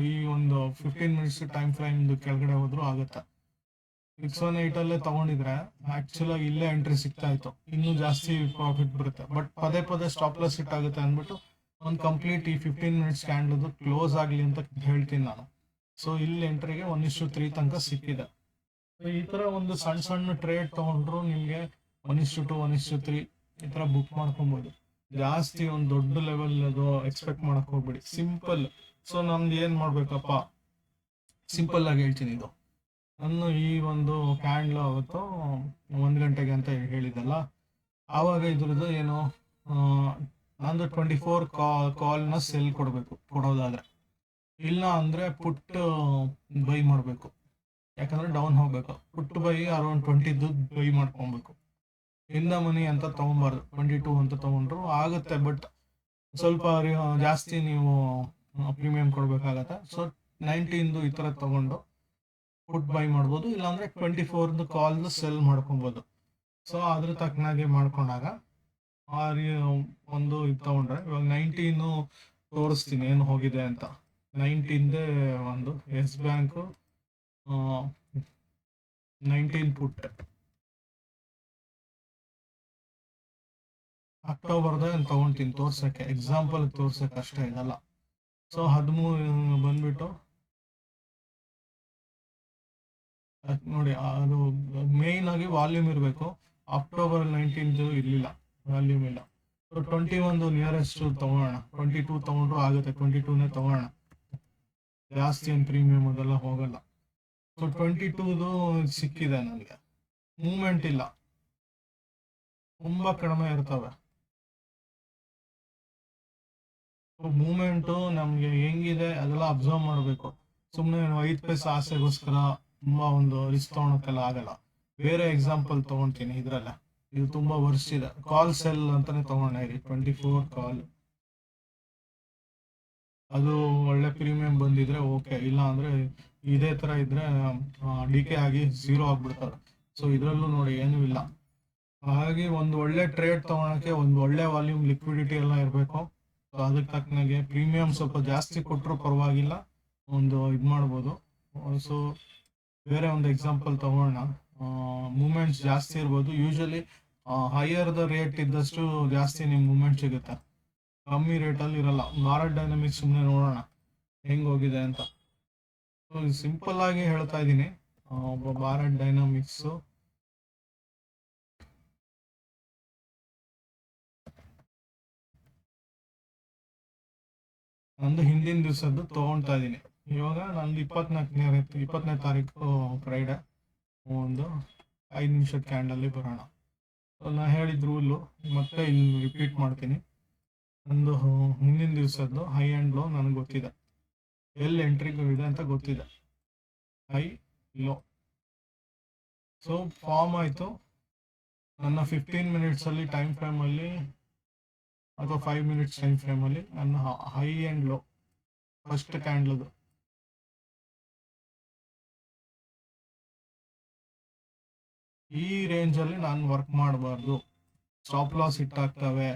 ಈ ಒಂದು 15 minutes ಟೈಮ್ ಫ್ರೇಮ್ ಕೆಳಗಡೆ ಹೋದ್ರು ಆಗುತ್ತೆ. 618 ಅಲ್ಲೇ ತಗೊಂಡಿದ್ರೆ ಆಕ್ಚುಲ್ ಆಗಿ ಇಲ್ಲೇ ಎಂಟ್ರಿ ಸಿಗ್ತಾ ಇತ್ತು, ಇನ್ನೂ ಜಾಸ್ತಿ ಪ್ರಾಫಿಟ್ ಬರುತ್ತೆ. ಬಟ್ ಪದೇ ಪದೇ ಸ್ಟಾಪ್ ಲಾಸ್ ಹಿಟ್ ಆಗುತ್ತೆ ಅಂದ್ಬಿಟ್ಟು ಒಂದು ಕಂಪ್ಲೀಟ್ ಈ 15 minutes ಕ್ಯಾಂಡಲ್ ಕ್ಲೋಸ್ ಆಗಲಿ ಅಂತ ಹೇಳ್ತೀನಿ ನಾನು. ಸೊ ಇಲ್ಲಿ ಎಂಟ್ರಿಗೆ 1:3 ತನಕ ಸಿಕ್ಕಿದೆ. ಈ ತರ ಒಂದು ಸಣ್ಣ ಸಣ್ಣ ಟ್ರೇಡ್ ತಗೊಂಡ್ರು ನಿಮ್ಗೆ 1:2 1:3 ಈ ತರ ಬುಕ್ ಮಾಡ್ಕೊಬಹುದು. ಜಾಸ್ತಿ ಒಂದು ದೊಡ್ಡ ಲೆವೆಲ್ ಅದು ಎಕ್ಸ್ಪೆಕ್ಟ್ ಮಾಡಕ್ ಹೋಗ್ಬೇಡಿ, ಸಿಂಪಲ್. ಸೊ ನಮ್ದು ಏನ್ ಮಾಡ್ಬೇಕಪ್ಪ, ಸಿಂಪಲ್ ಆಗಿ ಹೇಳ್ತೀನಿ. ಇದು ನನ್ನ ಈ ಒಂದು ಕ್ಯಾಂಡಲ್ ಅವತ್ತು 1 ಗಂಟೆಗೆ ಅಂತ ಹೇಳಿದಲ್ಲ, ಆವಾಗ ಇದ್ರದ್ದು ಏನು, ನಂದು 24 ಕಾಲ್ನ ಸೆಲ್ ಕೊಡೋದಾದ್ರೆ ಇಲ್ಲ ಅಂದರೆ ಪುಟ್ ಬೈ ಮಾಡಬೇಕು, ಯಾಕಂದರೆ ಡೌನ್ ಹೋಗಬೇಕು. ಪುಟ್ ಬೈ ಅರೌಂಡ್ 20 ಬೈ ಮಾಡ್ಕೊಬೇಕು. ಇಂದ ಮನಿ ಅಂತ ತೊಗೊಬಾರ್ದು, 22 ಅಂತ ತೊಗೊಂಡ್ರು ಆಗುತ್ತೆ, ಬಟ್ ಸ್ವಲ್ಪ ಜಾಸ್ತಿ ನೀವು ಪ್ರೀಮಿಯಂ ಕೊಡಬೇಕಾಗತ್ತೆ. ಸೊ 19 ಈ ಥರ ತೊಗೊಂಡು ಪುಟ್ ಬೈ ಮಾಡ್ಬೋದು, ಇಲ್ಲಾಂದರೆ 24 ಕಾಲ್ದು ಸೆಲ್ ಮಾಡ್ಕೊಬೋದು. ಸೊ ಅದ್ರ ತಕ್ಕನಾಗಿ ಮಾಡ್ಕೊಂಡಾಗ ಒಂದು ಇದು ತೊಗೊಂಡ್ರೆ, ಇವಾಗ 19 ತೋರಿಸ್ತೀನಿ ಏನು ಹೋಗಿದೆ ಅಂತ. 19ದೇ ಒಂದು ಎಸ್ ಬ್ಯಾಂಕು 19 ಪುಟ್ ಅಕ್ಟೋಬರ್ದಾಗ ತೊಗೊಳ್ತೀನಿ ತೋರ್ಸಕ್ಕೆ, ಎಕ್ಸಾಂಪಲ್ ತೋರ್ಸಕ್ಕೆ ಅಷ್ಟೇ, ಇದಲ್ಲ. ಸೊ 13 ಬಂದ್ಬಿಟ್ಟು ನೋಡಿ, ಅದು ಮೇಯ್ನ್ ಆಗಿ ವಾಲ್ಯೂಮ್ ಇರಬೇಕು. ಅಕ್ಟೋಬರ್ 19 ಇರಲಿಲ್ಲ, ವಾಲ್ಯೂಮ್ ಇಲ್ಲ. ಸೊ 21 ನಿಯರೆಸ್ಟ್ ತೊಗೊಳ್ಳೋಣ, 22 ತೊಗೊಂಡ್ರು ಆಗುತ್ತೆ, 22ನೇ ತೊಗೊಳ್ಳೋಣ, ಜಾಸ್ತಿ ಏನು ಪ್ರೀಮಿಯಮ್ ಅದೆಲ್ಲ ಹೋಗಲ್ಲ. ಸೊ 22ದು ಸಿಕ್ಕಿದೆ ನನಗೆ. ಮೂಮೆಂಟ್ ಇಲ್ಲ, ತುಂಬ ಕಡಿಮೆ ಇರ್ತವೆ. ಮೂಮೆಂಟು ನಮಗೆ ಹೆಂಗಿದೆ ಅದೆಲ್ಲ ಅಬ್ಸರ್ವ್ ಮಾಡಬೇಕು. ಸುಮ್ಮನೆ 5 ಪೈಸೆ ಆಸೆಗೋಸ್ಕರ ತುಂಬ ಒಂದು ರಿಸ್ಕ್ ತೊಗೊಳಕ್ಕೆಲ್ಲ ಆಗಲ್ಲ. ಬೇರೆ ಎಕ್ಸಾಂಪಲ್ ತೊಗೊಳ್ತೀನಿ ಇದರಲ್ಲ, ಇದು ತುಂಬ ವರ್ಷ ಇದೆ. ಕಾಲ್ ಸೆಲ್ ಅಂತಾನೆ ತೊಗೊಂಡೆ, 24 ಕಾಲ್. ಅದು ಒಳ್ಳೆ ಪ್ರೀಮಿಯಂ ಬಂದಿದ್ರೆ ಓಕೆ, ಇಲ್ಲ ಅಂದರೆ ಇದೇ ಥರ ಇದ್ರೆ ಡಿಕೆ ಆಗಿ 0 ಆಗ್ಬಿಡ್ತಾರೆ. ಸೊ ಇದರಲ್ಲೂ ನೋಡಿ ಏನೂ ಇಲ್ಲ. ಹಾಗಾಗಿ ಒಂದು ಒಳ್ಳೆ ಟ್ರೇಡ್ ತೊಗೊಳಕ್ಕೆ ಒಂದು ಒಳ್ಳೆ ವಾಲ್ಯೂಮ್ ಲಿಕ್ವಿಡಿಟಿ ಎಲ್ಲ ಇರಬೇಕು. ಸೊ ಅದಕ್ಕೆ ತಕ್ಕನಾಗೆ ಪ್ರೀಮಿಯಂ ಸ್ವಲ್ಪ ಜಾಸ್ತಿ ಕೊಟ್ಟರು ಪರವಾಗಿಲ್ಲ, ಒಂದು ಇದು ಮಾಡ್ಬೋದು. ಸೊ ಬೇರೆ ಒಂದು ಎಕ್ಸಾಂಪಲ್ ತಗೊಳ್ಳೋಣ. ಮೂಮೆಂಟ್ಸ್ ಜಾಸ್ತಿ ಇರ್ಬೋದು. ಯೂಶಲಿ ಹೈಯರ್ ದ ರೇಟ್ ಇದ್ದಷ್ಟು ಜಾಸ್ತಿ ನಿಮ್ಮ ಮೂಮೆಂಟ್ ಸಿಗುತ್ತೆ, ಕಮ್ಮಿ ರೇಟಲ್ಲಿ ಇರಲ್ಲ. ಭಾರತ್ ಡೈನಾಮಿಕ್ಸ್ ಸುಮ್ಮನೆ ನೋಡೋಣ ಹೆಂಗೆ ಹೋಗಿದೆ ಅಂತ. ಸೊ ಸಿಂಪಲ್ ಆಗಿ ಹೇಳ್ತಾ ಇದ್ದೀನಿ, ಭಾರತ್ ಡೈನಾಮಿಕ್ಸು ನಂದು ಹಿಂದಿನ ದಿವಸದ್ದು ತೊಗೊಳ್ತಾ ಇದ್ದೀನಿ. ಇವಾಗ ನಂದು 24ನೇ ತಾರೀಕು ಫ್ರೈಡೆ, ಒಂದು 5 ನಿಮಿಷದ ಕ್ಯಾಂಡಲ್ಲಿ ಬರೋಣ. ನಾನು ಹೇಳಿದ ರೂಲು ಮತ್ತೆ ಇಲ್ಲಿ ರಿಪೀಟ್ ಮಾಡ್ತೀನಿ. ನಂದು ಹಿಂದಿನ ದಿವಸದ್ದು ಹೈ ಆ್ಯಂಡ್ ಲೋ ನನಗೆ ಗೊತ್ತಿದೆ, ಎಲ್ಲಿ ಎಂಟ್ರಿಗಳಿದೆ ಅಂತ ಗೊತ್ತಿದೆ, ಹೈ ಲೋ. ಸೊ ಫಾರ್ಮ್ ಆಯಿತು ನನ್ನ 15 ಮಿನಿಟ್ಸಲ್ಲಿ ಟೈಮ್ ಫ್ರೇಮಲ್ಲಿ ಅಥವಾ 5 ಮಿನಿಟ್ಸ್ ಟೈಮ್ ಫ್ರೇಮಲ್ಲಿ ನನ್ನ ಹೈ ಆ್ಯಂಡ್ ಲೋ ಫಸ್ಟ್ ಕ್ಯಾಂಡ್ಲದು ಈ ರೇಂಜಲ್ಲಿ ನಾನು ವರ್ಕ್ ಮಾಡಬಾರ್ದು. ಸ್ಟಾಪ್ ಲಾಸ್ ಹಿಟ್ಟಾಗ್ತವೆ,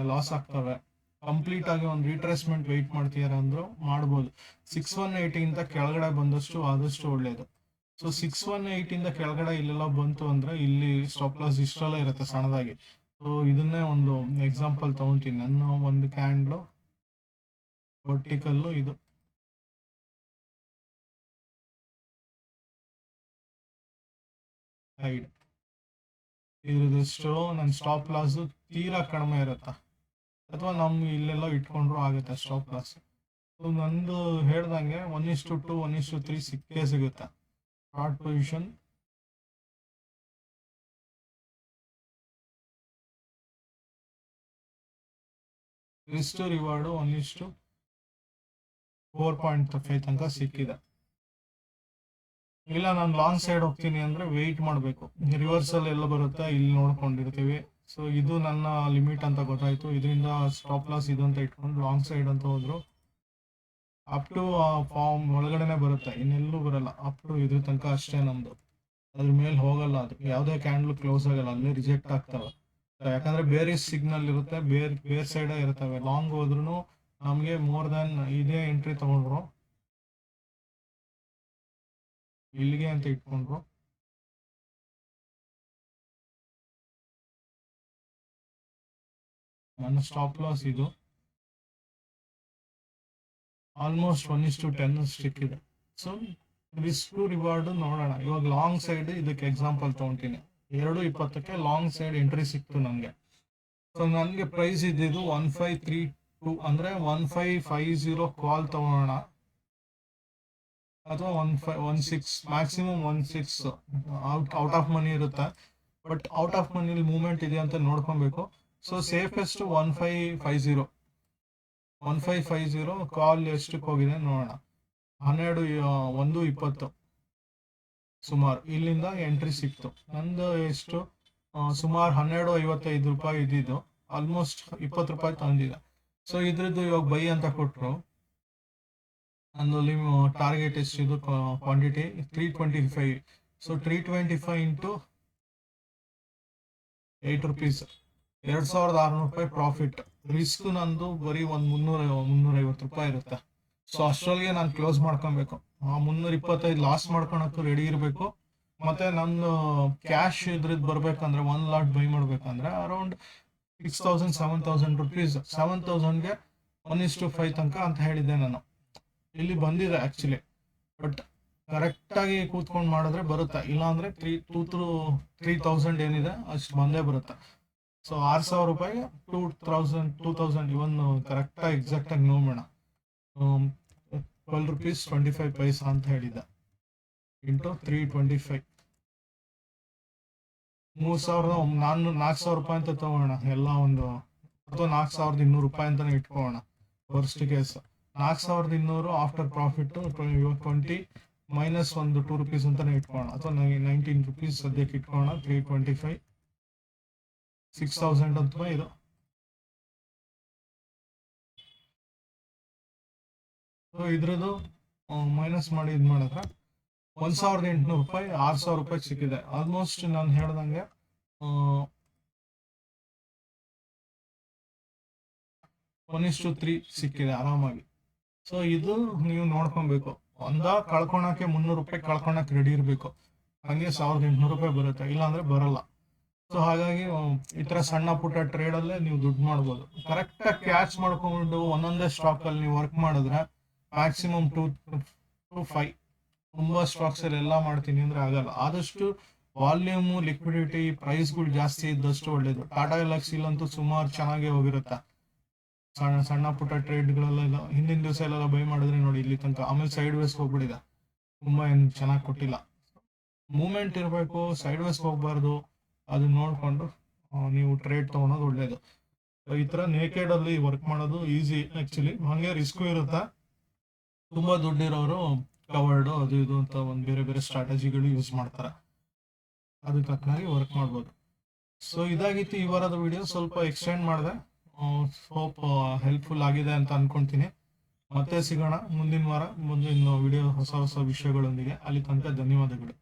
ಲಾಸ್ ಆಗ್ತವೆ. ಕಂಪ್ಲೀಟ್ ಆಗಿ ಒಂದು ರಿಟ್ರೇಸ್ಮೆಂಟ್ ವೆಯ್ಟ್ ಮಾಡ್ತೀರ ಅಂದರೂ ಮಾಡ್ಬೋದು. 6180 ಕೆಳಗಡೆ ಬಂದಷ್ಟು ಆದಷ್ಟು ಒಳ್ಳೆಯದು. ಸೊ 6180 ಕೆಳಗಡೆ ಇಲ್ಲೆಲ್ಲ ಬಂತು ಅಂದರೆ ಇಲ್ಲಿ ಸ್ಟಾಪ್ ಲಾಸ್ ಇಷ್ಟೆಲ್ಲ ಇರುತ್ತೆ ಸಣ್ಣದಾಗಿ. ಸೊ ಇದನ್ನೇ ಒಂದು ಎಕ್ಸಾಂಪಲ್ ತೊಗೊಳ್ತೀನಿ. ನನ್ನ ಒಂದು ಕ್ಯಾಂಡ್ಲು ವರ್ಟಿಕಲ್ಲು ಇದು ಸೈಡ್, ಇದ್ರದಷ್ಟು ನನ್ನ ಸ್ಟಾಪ್ ಲಾಸು ತೀರಾ ಕಡಿಮೆ ಇರುತ್ತೆ, ಅಥವಾ ನಮ್ಗೆ ಇಲ್ಲೆಲ್ಲ ಇಟ್ಕೊಂಡ್ರು ಆಗುತ್ತೆ ಸ್ಟಾಪ್ ಲಾಸ್. ಸೊ ನಂದು ಹೇಳ್ದಂಗೆ 1:2 1:3 ಸಿಕ್ಕೇ ಸಿಗುತ್ತೆ. ಶಾರ್ಟ್ ಪೊಸಿಷನ್ ರಿಸ್ಕ್ ರಿವಾರ್ಡು 1:4.5 ತನಕ ಸಿಕ್ಕಿದೆ. ಇಲ್ಲ ನಾನು ಲಾಂಗ್ ಸೈಡ್ ಹೋಗ್ತೀನಿ ಅಂದರೆ ವೆಯ್ಟ್ ಮಾಡಬೇಕು. ರಿವರ್ಸಲ್ ಎಲ್ಲ ಬರುತ್ತೆ, ಇಲ್ಲಿ ನೋಡ್ಕೊಂಡಿರ್ತೀವಿ. ಸೊ ಇದು ನನ್ನ ಲಿಮಿಟ್ ಅಂತ ಗೊತ್ತಾಯಿತು. ಇದರಿಂದ ಸ್ಟಾಪ್ ಲಾಸ್ ಇದು ಅಂತ ಇಟ್ಕೊಂಡು ಲಾಂಗ್ ಸೈಡ್ ಅಂತ ಹೋದ್ರು ಅಪ್ ಟು ಫಾರ್ಮ್ ಒಳಗಡೆನೆ ಬರುತ್ತೆ, ಇನ್ನೆಲ್ಲೂ ಬರಲ್ಲ. ಅಪ್ ಟು ಇದ್ರ ತನಕ ಅಷ್ಟೇ ನಮ್ಮದು, ಅದ್ರ ಮೇಲೆ ಹೋಗಲ್ಲ. ಅದು ಯಾವುದೇ ಕ್ಯಾಂಡ್ಲು ಕ್ಲೋಸ್ ಆಗಲ್ಲ, ಅಲ್ಲೇ ರಿಜೆಕ್ಟ್ ಆಗ್ತವೆ. ಯಾಕಂದರೆ ಬೇರೆ ಸಿಗ್ನಲ್ ಇರುತ್ತೆ, ಬೇರೆ ಸೈಡೇ ಇರ್ತವೆ. ಲಾಂಗ್ ಹೋದ್ರೂ ನಮಗೆ ಮೋರ್ ದ್ಯಾನ್ ಇದೇ ಎಂಟ್ರಿ ತೊಗೊಂಡ್ರು ಇಲ್ಲಿಗೆ ಅಂತ ಇಟ್ಕೊಂಡ್ರು, ನನ್ನ ಸ್ಟಾಪ್ ಲಾಸ್ ಇದು ಆಲ್ಮೋಸ್ಟ್ 1:10 ಸಿಕ್ಕಿದೆ. ಸೊ ರಿಸ್ಕ್ ರಿವಾರ್ಡು ನೋಡೋಣ. ಇವಾಗ ಲಾಂಗ್ ಸೈಡ್ ಇದಕ್ಕೆ ಎಕ್ಸಾಂಪಲ್ ತೊಗೊತೀನಿ. 2:20ಕ್ಕೆ ಲಾಂಗ್ ಸೈಡ್ ಎಂಟ್ರಿ ಸಿಕ್ತು ನನಗೆ. ಸೊ ನನಗೆ ಪ್ರೈಸ್ ಇದ್ದಿದ್ದು 1532 ಅಂದರೆ 1550 ಕಾಲ್ ತೊಗೊಳೋಣ, ಅಥವಾ 1516 ಮ್ಯಾಕ್ಸಿಮಮ್ 16 ಔಟ್ ಆಫ್ ಮನಿ ಇರುತ್ತೆ. ಬಟ್ ಔಟ್ ಆಫ್ ಮನಿಲಿ ಮೂವ್ಮೆಂಟ್ ಇದೆ ಅಂತ ನೋಡ್ಕೊಬೇಕು. ಸೊ ಸೇಫೆಸ್ಟ್ 1550 1550 ಕಾಲ್ ಎಷ್ಟಕ್ಕೆ ಹೋಗಿದೆ ನೋಡೋಣ. 1:20 ಸುಮಾರು ಇಲ್ಲಿಂದ ಎಂಟ್ರಿ ಸಿಕ್ತು. ನಂದು ಎಷ್ಟು ಸುಮಾರು 12.55 ರೂಪಾಯಿ ಇದ್ದಿದ್ದು, ಆಲ್ಮೋಸ್ಟ್ 20 ರೂಪಾಯಿ ತಂದಿದೆ. ಸೊ ಇದ್ರದ್ದು ಇವಾಗ ಬೈ ಅಂತ ಕೊಟ್ಟರು. ನಂದು ಟಾರ್ಗೆಟ್ ಎಷ್ಟಿದು ಕ್ವಾಂಟಿಟಿ 325. ಸೊ 325 ಇಂಟು 8 ರೂಪೀಸ್, 2600 ರೂಪಾಯಿ ಪ್ರಾಫಿಟ್. ರಿಸ್ಕ್ ನಂದು ಬರೀ ಒಂದು 350 ರೂಪಾಯಿ ಇರುತ್ತೆ. ಸೊ ಅಷ್ಟರೊಳಗೆ ನಾನು ಕ್ಲೋಸ್ ಮಾಡ್ಕೊಬೇಕು. 325 ಲಾಸ್ ಮಾಡ್ಕೊಳಕ್ಕೂ ರೆಡಿ ಇರಬೇಕು. ಮತ್ತೆ ನಂದು ಕ್ಯಾಶ್ ಇದ್ರದ್ದು ಬರ್ಬೇಕಂದ್ರೆ 1 ಲಾಟ್ ಬೈ ಮಾಡ್ಬೇಕಂದ್ರೆ ಅರೌಂಡ್ 6000 7000 ರೂಪೀಸ್. 7000ಗೆ 1:5 ತನಕ ಅಂತ ಹೇಳಿದ್ದೆ ನಾನು. ಇಲ್ಲಿ ಬಂದಿದೆ ಆಕ್ಚುಲಿ, ಬಟ್ ಕರೆಕ್ಟಾಗಿ ಕೂತ್ಕೊಂಡು ಮಾಡಿದ್ರೆ ಬರುತ್ತೆ. ಇಲ್ಲಾಂದ್ರೆ 3000 ಏನಿದೆ ಅಷ್ಟು ಬಂದೇ ಬರುತ್ತೆ. ಸೊ 6000 ರೂಪಾಯಿಗೆ 2000 ಇವನ್ ಕರೆಕ್ಟಾಗಿ ಎಕ್ಸಾಕ್ಟಾಗಿ ನೋಡೋಣ. 12 ರೂಪೀಸ್ 25 ಪೈಸಾ ಅಂತ ಹೇಳಿದ್ದೆ ಇಂಟು 325, 4,000 ರೂಪಾಯಿ ಅಂತ ತಗೋಣ. ಎಲ್ಲ ಒಂದು ಅಥವಾ 4,200 ರೂಪಾಯಿ ಅಂತಾನೆ ಇಟ್ಕೋಣ. Worst case 4,200 after profit 20 minus ಒಂದು 2 ರೂಪೀಸ್ ಅಂತಾನೆ ಇಟ್ಕೋಣ, ಅಥವಾ 19 ರೂಪೀಸ್ ಸದ್ಯಕ್ಕೆ ಇಟ್ಕೋಣ. 325 6,000 ಅಂತ ಇದು. ಸೊ ಇದ್ರದ್ದು ಮೈನಸ್ ಮಾಡಿ ಇದು ಮಾಡಿದ್ರೆ 1,800 ರೂಪಾಯಿ 6,000 ರೂಪಾಯಿ ಸಿಕ್ಕಿದೆ. ಆಲ್ಮೋಸ್ಟ್ ನಾನು ಹೇಳ್ದಂಗೆ 1:3 ಸಿಕ್ಕಿದೆ ಆರಾಮಾಗಿ. ಸೊ ಇದು ನೀವು ನೋಡ್ಕೊಬೇಕು. ಕಳ್ಕೊಳಕ್ಕೆ 300 ರೂಪಾಯಿ ಕಳ್ಕೊಳಕ್ಕೆ ರೆಡಿ ಇರಬೇಕು. ಹಂಗೆ 1,800 ರೂಪಾಯಿ ಬರುತ್ತೆ, ಇಲ್ಲಾಂದ್ರೆ ಬರಲ್ಲ. ಸೊ ಹಾಗಾಗಿ ಈ ತರ ಸಣ್ಣ ಪುಟ್ಟ ಟ್ರೇಡ್ ಅಲ್ಲೇ ನೀವು ದುಡ್ಡು ಮಾಡ್ಬೋದು. ಕರೆಕ್ಟಾಗಿ ಕ್ಯಾಚ್ ಮಾಡ್ಕೊಂಡು ಒಂದೊಂದೇ ಸ್ಟಾಕ್ ಅಲ್ಲಿ ನೀವು ವರ್ಕ್ ಮಾಡಿದ್ರೆ ಮ್ಯಾಕ್ಸಿಮಮ್ 2 to 5. ತುಂಬಾ ಸ್ಟಾಕ್ಸ್ ಅಲ್ಲಿ ಎಲ್ಲ ಮಾಡ್ತೀನಿ ಅಂದ್ರೆ ಆಗಲ್ಲ. ಆದಷ್ಟು ವಾಲ್ಯೂಮ್, ಲಿಕ್ವಿಡಿಟಿ, ಪ್ರೈಸ್ಗಳು ಜಾಸ್ತಿ ಇದ್ದಷ್ಟು ಒಳ್ಳೇದು. ಟಾಟಾ ಎಲ್ಎಕ್ಸಿ ಅಂತೂ ಸುಮಾರು ಚೆನ್ನಾಗಿ ಹೋಗಿರುತ್ತೆ. ಸಣ್ಣ ಪುಟ್ಟ ಟ್ರೇಡ್ಗಳೆಲ್ಲ ಹಿಂದಿನ ದಿವಸ ಎಲ್ಲ ಬೈ ಮಾಡಿದ್ರೆ ನೋಡಿ ಇಲ್ಲಿ ತನಕ. ಆಮೇಲೆ ಸೈಡ್ ವೇಸ್ ಹೋಗ್ಬಿಟ್ಟಿದೆ, ತುಂಬಾ ಏನು ಚೆನ್ನಾಗಿ ಕೊಟ್ಟಿಲ್ಲ. ಮೂವ್ಮೆಂಟ್ ಇರಬೇಕು, ಸೈಡ್ ವೇಸ್ ಹೋಗ್ಬಾರ್ದು. ಅದನ್ನ ನೋಡ್ಕೊಂಡು ನೀವು ಟ್ರೇಡ್ ತಗೊಳೋದು ಒಳ್ಳೇದು. ಈ ತರ ನೇಕೆಡ್ ಅಲ್ಲಿ ವರ್ಕ್ ಮಾಡೋದು ಈಸಿ ಆಕ್ಚುಲಿ. ಹಂಗೆ ರಿಸ್ಕು ಇರುತ್ತೆ. ತುಂಬಾ ದುಡ್ಡಿರೋರು ಕವರ್ಡ್ ಅದು ಇದು ಅಂತ ಒಂದು ಬೇರೆ ಬೇರೆ ಸ್ಟ್ರಾಟಜಿಗಳು ಯೂಸ್ ಮಾಡ್ತಾರೆ. ಅದಕ್ಕೆ ತಕ್ಕನಾಗಿ ವರ್ಕ್ ಮಾಡ್ಬೋದು. ಸೊ ಇದಾಗಿತ್ತು ಈ ವಾರದ ವಿಡಿಯೋ. ಸ್ವಲ್ಪ ಎಕ್ಸ್ಟೆಂಡ್ ಮಾಡಿದೆ. ಹೋಪ್ ಹೆಲ್ಪ್ಫುಲ್ ಆಗಿದೆ ಅಂತ ಅನ್ಕೊಂತೀನಿ. ಮತ್ತೆ ಸಿಗೋಣ ಮುಂದಿನ ವಾರ ಮುಂದಿನ ವಿಡಿಯೋ ಹೊಸ ವಿಷಯಗಳೊಂದಿಗೆ. ಅಲ್ಲಿ ತನಕ ಧನ್ಯವಾದಗಳು.